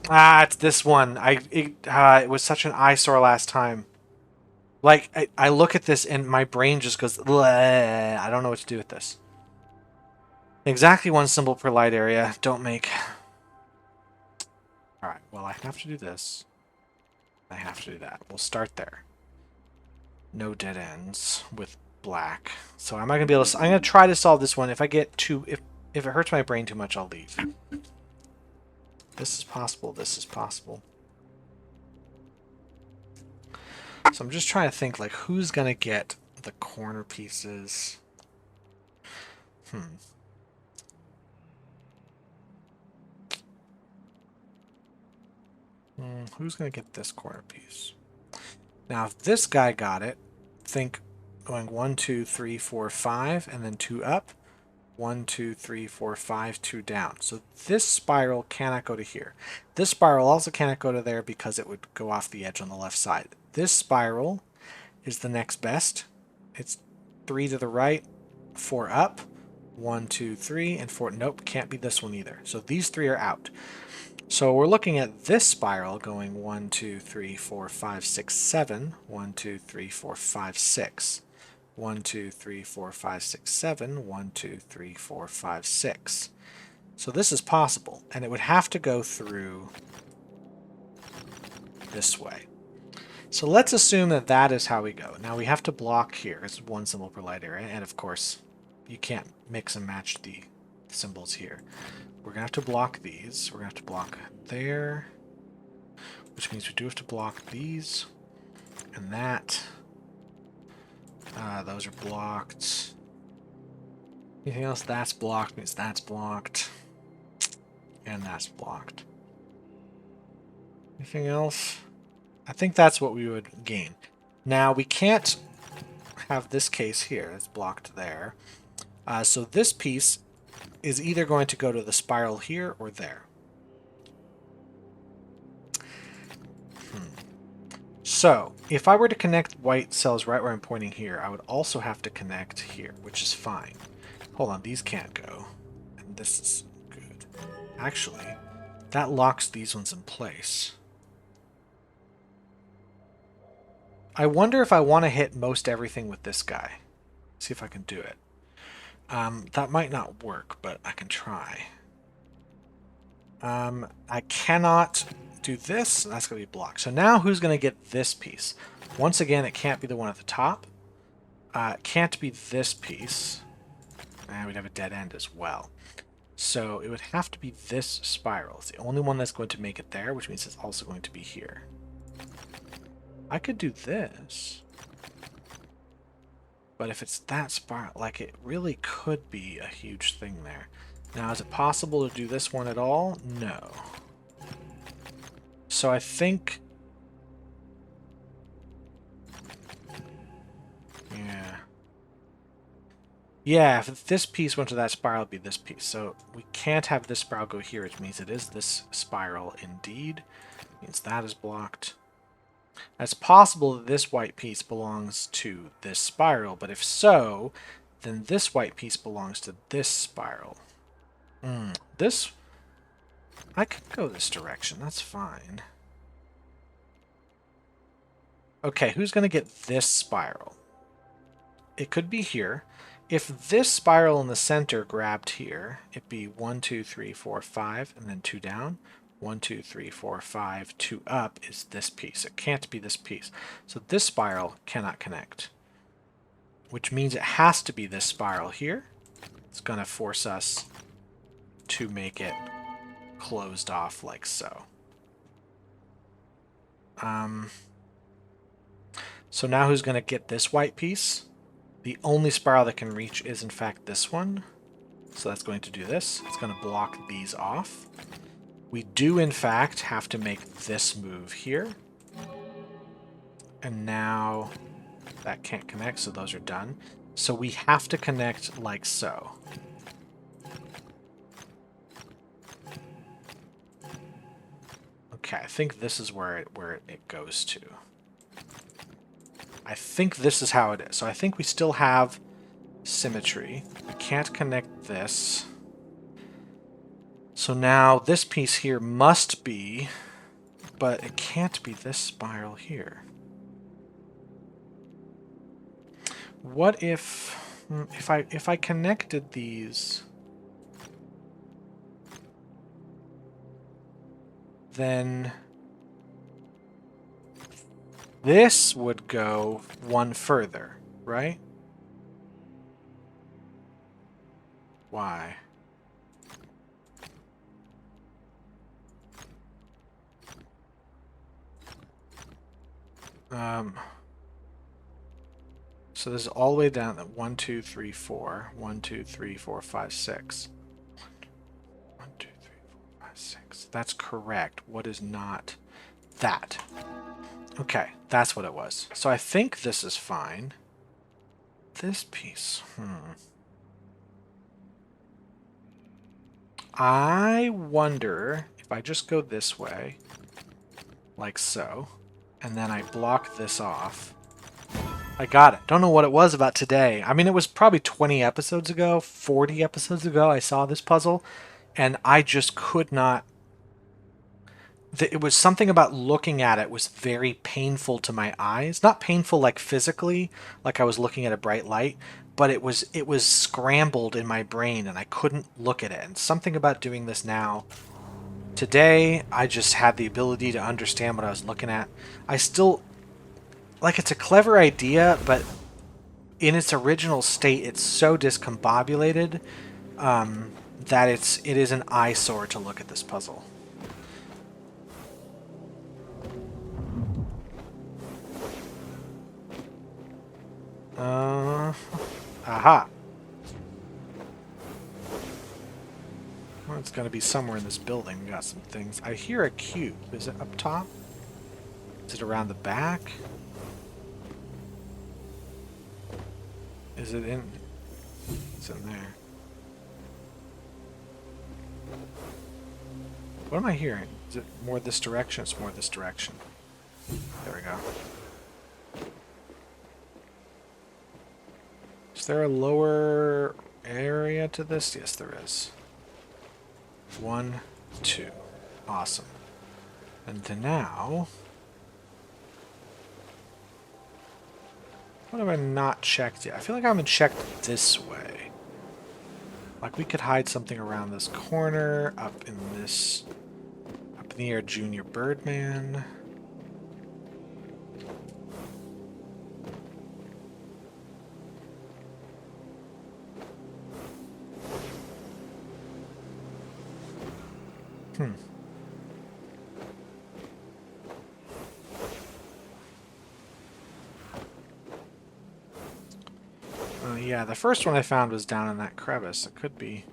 Ah, it's this one. It was such an eyesore last time. Like, I look at this and my brain just goes, bleh, I don't know what to do with this. Exactly one symbol per light area. Don't make... Alright, well, I have to do this. I have to do that. We'll start there. No dead ends with black. So am I going to be able to... I'm going to try to solve this one. If I get too... If it hurts my brain too much, I'll leave. This is possible. This is possible. So I'm just trying to think, like, who's going to get the corner pieces? Who's going to get this corner piece? Now, if this guy got it, think going 1, 2, 3, 4, 5, and then 2 up. 1, 2, 3, 4, 5, 2 down. So this spiral cannot go to here. This spiral also cannot go to there because it would go off the edge on the left side. This spiral is the next best. It's 3 to the right, 4 up, 1, 2, 3, and 4. Nope, can't be this one either. So these 3 are out. So we're looking at this spiral going 1, 2, 3, 4, 5, 6, 7. 1, 2, 3, 4, 5, 6. 1, 2, 3, 4, 5, 6, 7. 1, 2, 3, 4, 5, 6. So this is possible, and it would have to go through this way. So let's assume that that is how we go. Now we have to block here. It's one symbol per light area, and of course, you can't mix and match the symbols here. We're going to have to block these. We're going to have to block there, which means we do have to block these and that. Those are blocked. Anything else that's blocked means that's blocked. And that's blocked. Anything else? I think that's what we would gain. Now, we can't have this case here. It's blocked there. So this piece is either going to go to the spiral here or there. So, if I were to connect white cells right where I'm pointing here, I would also have to connect here, which is fine. Hold on, these can't go. And this is good. Actually, that locks these ones in place. I wonder if I want to hit most everything with this guy. See if I can do it. That might not work, but I can try. I cannot do this. That's going to be blocked. So now who's going to get this piece? Once again, it can't be the one at the top. It can't be this piece. And we'd have a dead end as well. So it would have to be this spiral. It's the only one that's going to make it there, which means it's also going to be here. I could do this. But if it's that spiral, like, it really could be a huge thing there. Now, is it possible to do this one at all? No. So I think... Yeah. Yeah, if this piece went to that spiral, it'd be this piece. So we can't have this spiral go here, which means it is this spiral indeed. Means that is blocked. It's possible that this white piece belongs to this spiral, but if so, then this white piece belongs to this spiral. This... I could go this direction, that's fine. Okay, who's going to get this spiral? It could be here. If this spiral in the center grabbed here, it'd be 1, 2, 3, 4, 5, and then 2 down. 1, 2, 3, 4, 5, 2 up is this piece. It can't be this piece. So this spiral cannot connect, which means it has to be this spiral here. It's going to force us to make it closed off like so. So now who's going to get this white piece? The only spiral that can reach is in fact this one. So that's going to do this. It's going to block these off. We do in fact have to make this move here. And now that can't connect, so those are done. So we have to connect like so. Okay, I think this is where it goes to. I think this is how it is. So I think we still have symmetry. We can't connect this. So now this piece here must be, but it can't be this spiral here. What if I connected these, then this would go one further, right? Why? So this is all the way down at 1, 2, 3, 4. 1, 2, 3, 4, 5, 6. 1, 2, 3, 4, 5, 6. That's correct. What is not that? Okay, that's what it was. So I think this is fine. This piece, I wonder if I just go this way, like so, and then I block this off. I got it. Don't know what it was about today. I mean, it was probably 20 episodes ago, 40 episodes ago I saw this puzzle, and I just could not... It was something about looking at it was very painful to my eyes. Not painful like physically, like I was looking at a bright light, but it was scrambled in my brain and I couldn't look at it. And something about doing this now. Today, I just had the ability to understand what I was looking at. I still... Like, it's a clever idea, but in its original state, it's so discombobulated that it is an eyesore to look at this puzzle. Aha. Well, it's going to be somewhere in this building. We got some things. I hear a cube. Is it up top? Is it around the back? Is it in? It's in there. What am I hearing? Is it more this direction? It's more this direction. There we go. Is there a lower area to this? Yes, there is. 1, 2. Awesome. And then now... What have I not checked yet? I feel like I haven't checked this way. Like we could hide something around this corner, up in this... Up in the air, Junior Birdman. Yeah, the first one I found was down in that crevice. It could be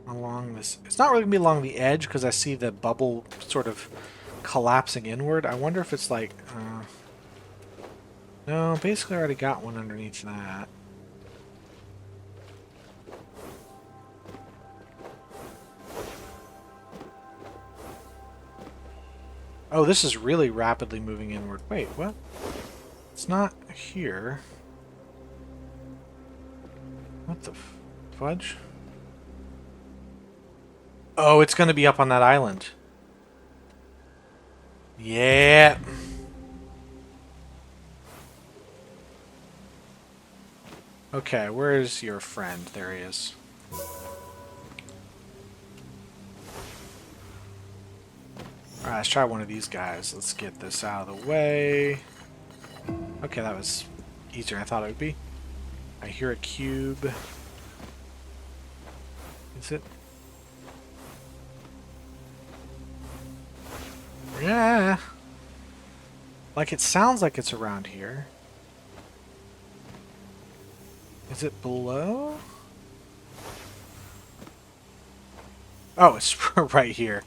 along this... It's not really going to be along the edge because I see the bubble sort of collapsing inward. I wonder if it's like... No, basically I already got one underneath that. Oh, this is really rapidly moving inward. Wait, what? It's not here. What the fudge? Oh, it's going to be up on that island. Yeah. Okay, where's your friend? There he is. Alright, let's try one of these guys. Let's get this out of the way. Okay, that was easier than I thought it would be. I hear a cube. Is it? Yeah. Like it sounds like it's around here. Is it below? Oh, it's right here.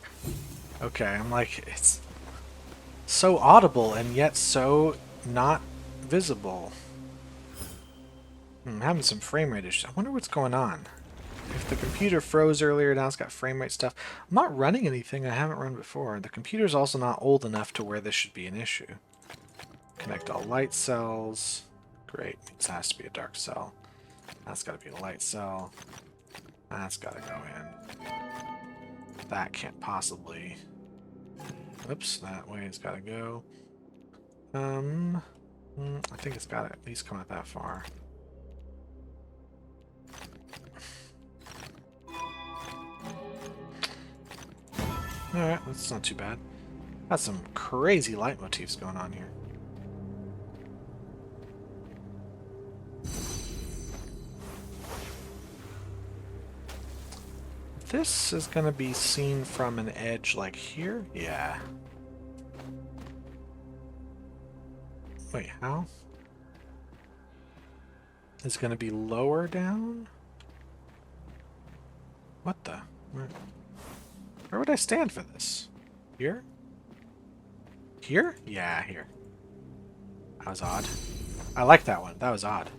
Okay, I'm like, it's so audible and yet so not visible. I'm having some frame rate issues. I wonder what's going on. If the computer froze earlier, now it's got frame rate stuff. I'm not running anything I haven't run before. The computer's also not old enough to where this should be an issue. Connect all light cells. Great. This has to be a dark cell. That's got to be a light cell. That's got to go in. That can't possibly... Oops, that way it's got to go. I think it's got to at least come out that far. Alright, that's not too bad. Got some crazy light motifs going on here. This is going to be seen from an edge like here? Yeah. Wait, how? It's going to be lower down? What the? Where would I stand for this? Here? Here? Yeah, here. That was odd. I like that one. That was odd.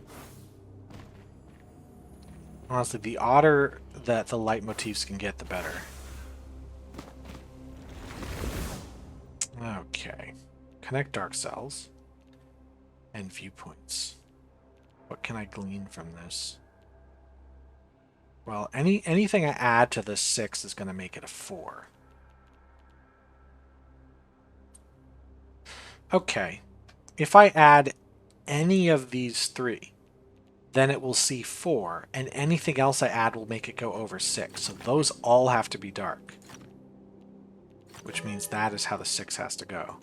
Honestly, the odder that the light motifs can get, the better. Okay. Connect dark cells. And viewpoints. What can I glean from this? Well, anything I add to this 6 is going to make it a 4. Okay. If I add any of these 3, then it will see 4, and anything else I add will make it go over 6. So those all have to be dark. Which means that is how the 6 has to go.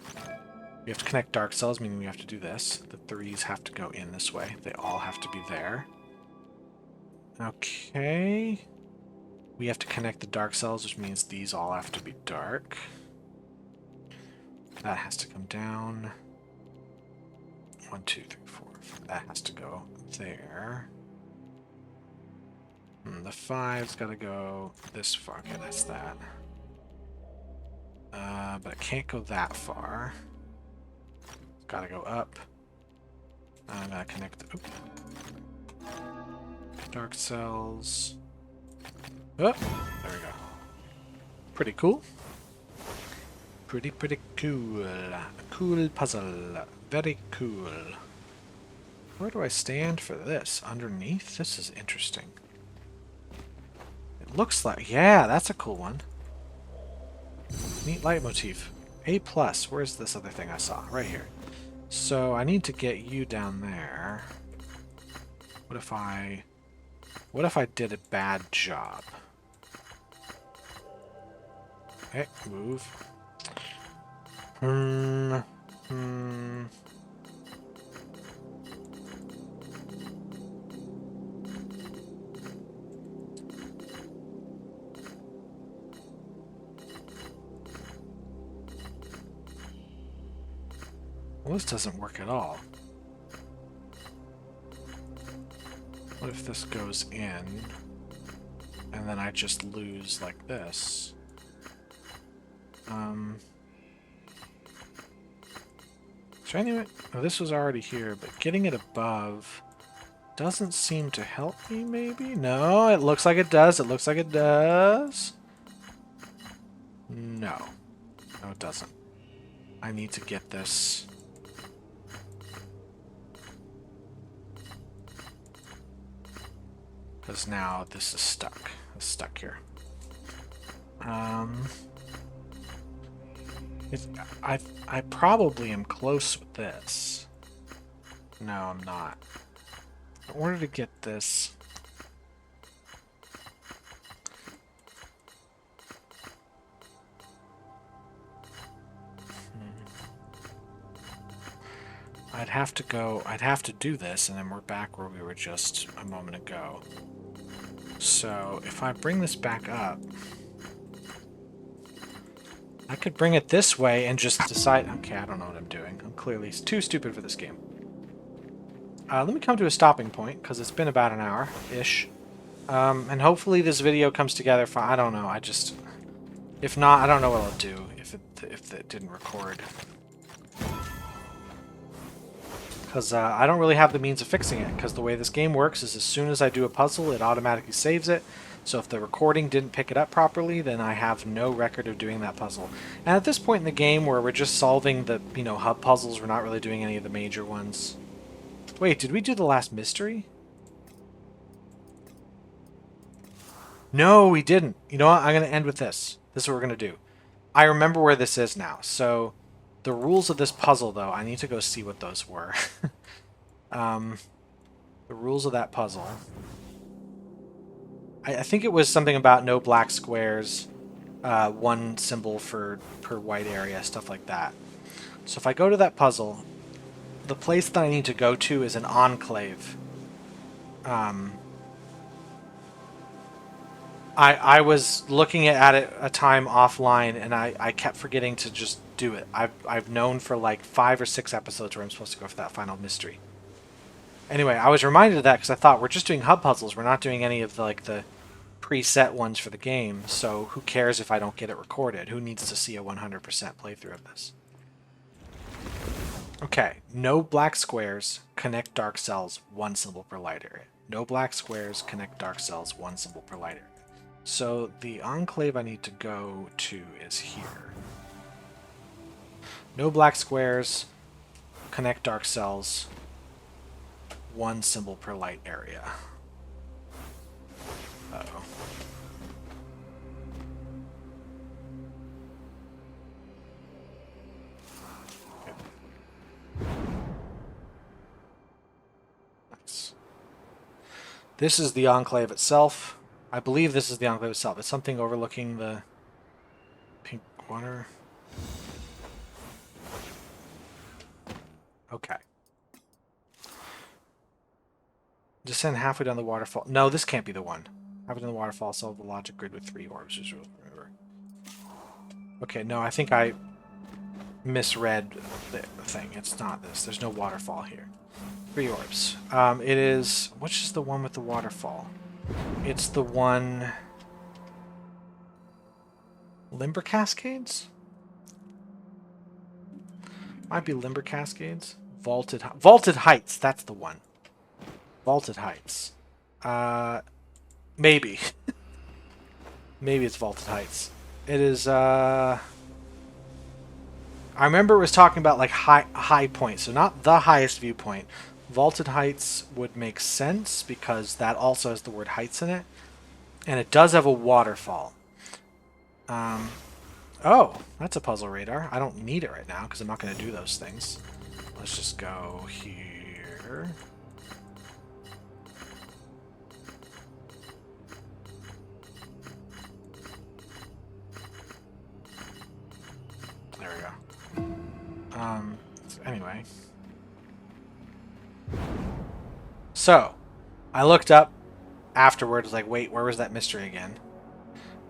We have to connect dark cells, meaning we have to do this. The 3s have to go in this way. They all have to be there. Okay. We have to connect the dark cells, which means these all have to be dark. That has to come down. 1, 2, 3, 4. That has to go there. The 5's got to go this far. Okay, that's that. But it can't go that far. It's got to go up. I'm going to connect the... Dark cells. Oh, there we go. Pretty cool. Pretty cool. A cool puzzle. Very cool. Where do I stand for this? Underneath? This is interesting. It looks like... Yeah, that's a cool one. Neat leitmotif. A+. Where's this other thing I saw? Right here. So I need to get you down there. What if I did a bad job? Hey, move. Well, this doesn't work at all. What if this goes in, and then I just lose like this? So anyway, oh, this was already here, but getting it above doesn't seem to help me, maybe? No, it looks like it does. It looks like it does. No. No, it doesn't. I need to get this... because now this is stuck. It's stuck here. I probably am close with this. No, I'm not. In order to get this... I'd have to do this, and then we're back where we were just a moment ago. So, if I bring this back up, I could bring it this way and just decide... Okay, I don't know what I'm doing. I'm clearly too stupid for this game. Let me come to a stopping point, because it's been about an hour-ish. And hopefully this video comes together for... I don't know, I just... If not, I don't know what I'll do if it didn't record. Because I don't really have the means of fixing it, because the way this game works is as soon as I do a puzzle, it automatically saves it. So if the recording didn't pick it up properly, then I have no record of doing that puzzle. And at this point in the game, where we're just solving the, hub puzzles, we're not really doing any of the major ones. Wait, did we do the last mystery? No, we didn't. You know what? I'm going to end with this. This is what we're going to do. I remember where this is now, so... The rules of this puzzle, though, I need to go see what those were. The rules of that puzzle. I think it was something about no black squares, one symbol per white area, stuff like that. So if I go to that puzzle, the place that I need to go to is an enclave. I was looking at it a time offline, and I kept forgetting to just do it. I've known for like 5 or 6 episodes where I'm supposed to go for that final mystery. Anyway, I was reminded of that because I thought we're just doing hub puzzles. We're not doing any of the preset ones for the game, so who cares if I don't get it recorded? Who needs to see a 100% playthrough of this? Okay, no black squares, connect dark cells, 1 symbol per light area. No black squares, connect dark cells, 1 symbol per light area. So the enclave I need to go to is here. No black squares, connect dark cells, 1 symbol per light area. Uh-oh. Nice. This is the enclave itself. I believe this is the enclave itself. It's something overlooking the pink water. Okay. Descend halfway down the waterfall. No, this can't be the one. Halfway down the waterfall, solve the logic grid with 3 orbs. Okay, no, I think I misread the thing. It's not this. There's no waterfall here. 3 orbs. It is... Which is the one with the waterfall? It's the one... Limber Cascades? Might be Limber Cascades. Vaulted Heights. That's the one. Vaulted Heights. Maybe. Maybe it's Vaulted Heights. It is, I remember it was talking about like high points, so not the highest viewpoint. Vaulted heights would make sense because that also has the word heights in it, and it does have a waterfall. Oh, that's a puzzle radar. I don't need it right now because I'm not going to do those things. Let's just go here. There we go. Anyway. So, I looked up afterwards, like, wait, where was that mystery again?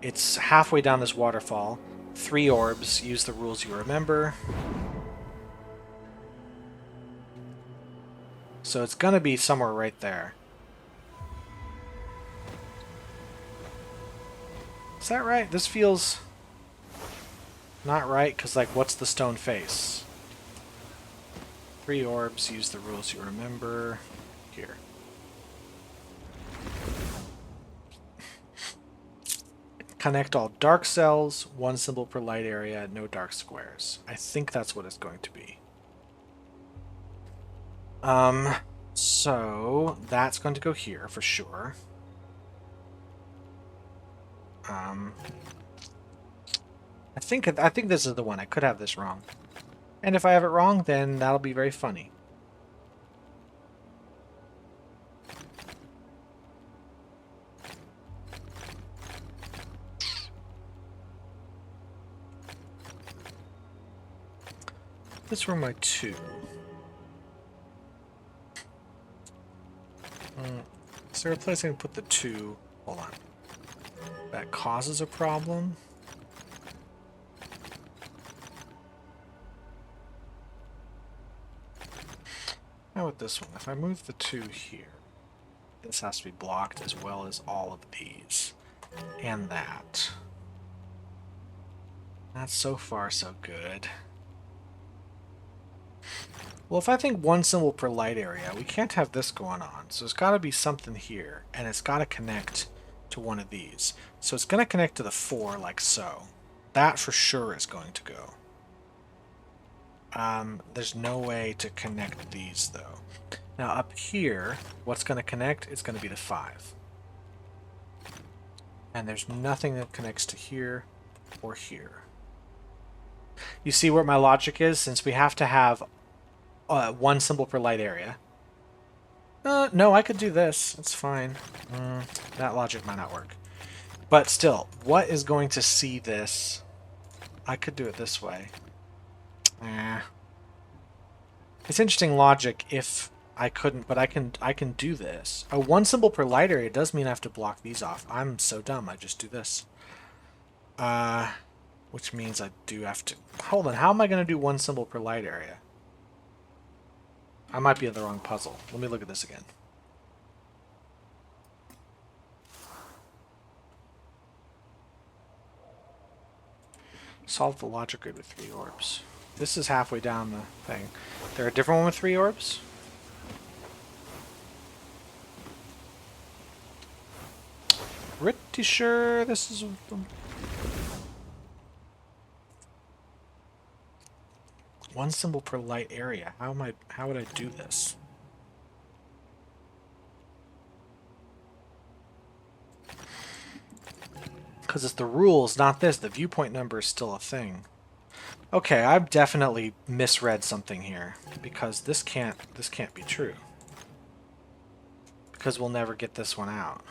It's halfway down this waterfall. 3 orbs. Use the rules you remember. So it's gonna be somewhere right there. Is that right? This feels not right, because, like, what's the stone face? 3 orbs. Use the rules you remember. Here. Connect all dark cells, 1 symbol per light area, no dark squares. I think that's what it's going to be. So that's going to go here for sure. I think this is the one. I could have this wrong. And if I have it wrong, then that'll be very funny. This were my 2. Is there a place I can put the 2? Hold on. That causes a problem. How about this one? If I move the 2 here, this has to be blocked as well as all of these. And that. That's so far so good. Well, if I think 1 symbol per light area, we can't have this going on. So there's got to be something here, and it's got to connect to one of these. So it's going to connect to the 4 like so. That for sure is going to go. There's no way to connect these, though. Now up here, what's going to connect? It's going to be the 5. And there's nothing that connects to here or here. You see what my logic is? Since we have to have 1 symbol per light area. No, I could do this. It's fine. That logic might not work. But still, what is going to see this? I could do it this way. It's interesting logic if I couldn't, but I can do this. A 1 symbol per light area does mean I have to block these off. I'm so dumb, I just do this. Which means I do have to... Hold on, how am I going to do 1 symbol per light area? I might be in the wrong puzzle. Let me look at this again. Solve the logic grid with 3 orbs. This is halfway down the thing. There a different one with 3 orbs? Pretty sure this is... 1 symbol per light area. How would I do this? Because it's the rules, not this. The viewpoint number is still a thing. Okay, I've definitely misread something here. Because this can't be true. Because we'll never get this one out.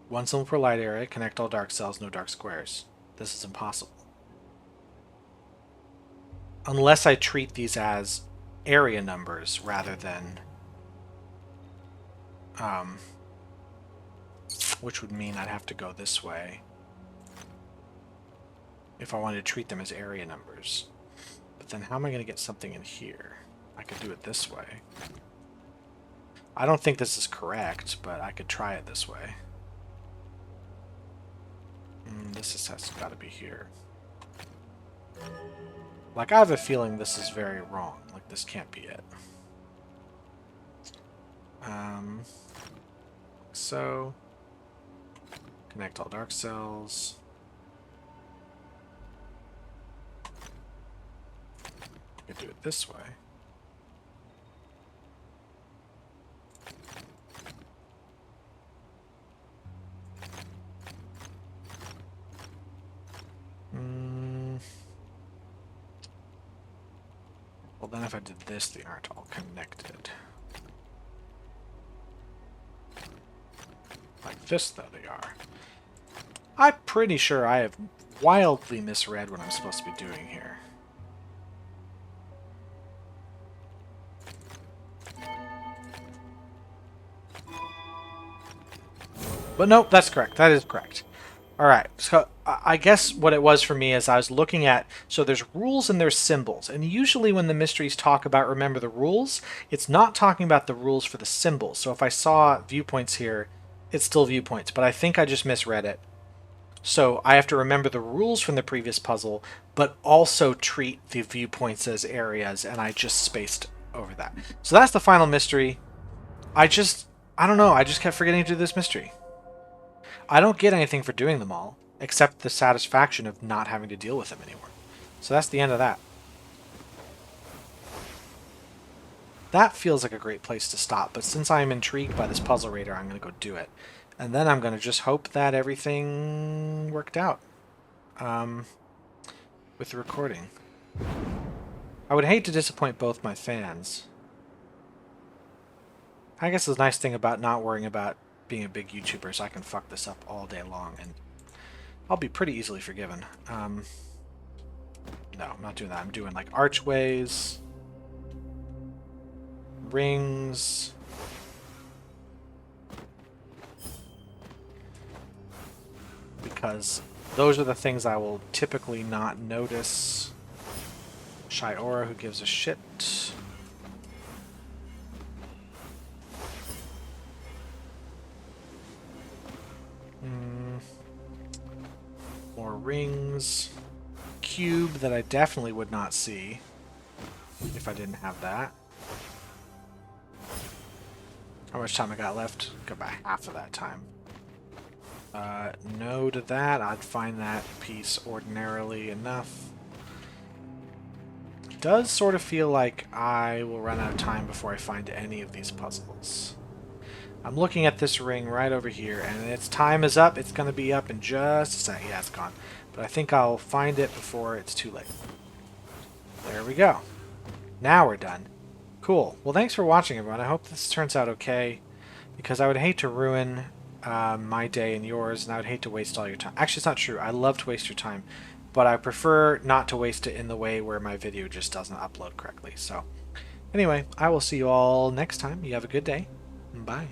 One symbol per light area, connect all dark cells, no dark squares. This is impossible. Unless I treat these as area numbers rather than... which would mean I'd have to go this way if I wanted to treat them as area numbers. But then how am I going to get something in here? I could do it this way. I don't think this is correct, but I could try it this way. Has got to be here. Like, I have a feeling this is very wrong. Like, this can't be it. So, connect all dark cells. I could do it this way. Well, then if I did this, they aren't all connected. Like this, though, they are. I'm pretty sure I have wildly misread what I'm supposed to be doing here. But nope, that's correct. That is correct. Alright, so I guess what it was for me is I was looking at, so there's rules and there's symbols, and usually when the mysteries talk about remember the rules, it's not talking about the rules for the symbols. So if I saw viewpoints here, it's still viewpoints, but I think I just misread it. So I have to remember the rules from the previous puzzle, but also treat the viewpoints as areas, and I just spaced over that. So that's the final mystery. I don't know, I just kept forgetting to do this mystery. I don't get anything for doing them all, except the satisfaction of not having to deal with them anymore. So that's the end of that. That feels like a great place to stop, but since I'm intrigued by this puzzle radar, I'm going to go do it. And then I'm going to just hope that everything worked out with the recording. I would hate to disappoint both my fans. I guess the nice thing about not worrying about being a big YouTuber is I can fuck this up all day long, and I'll be pretty easily forgiven. No, I'm not doing that. I'm doing like archways, rings, because those are the things I will typically not notice. Shy Aura, who gives a shit? More rings. Cube that I definitely would not see if I didn't have that. How much time I got left? Go back half of that time. No to that. I'd find that piece ordinarily enough. It does sort of feel like I will run out of time before I find any of these puzzles. I'm looking at this ring right over here, and its time is up. It's going to be up in just a sec. Yeah, it's gone. But I think I'll find it before it's too late. There we go. Now we're done. Cool. Well, thanks for watching, everyone. I hope this turns out okay, because I would hate to ruin my day and yours, and I would hate to waste all your time. Actually, it's not true. I love to waste your time, but I prefer not to waste it in the way where my video just doesn't upload correctly. So, anyway, I will see you all next time. You have a good day. Bye.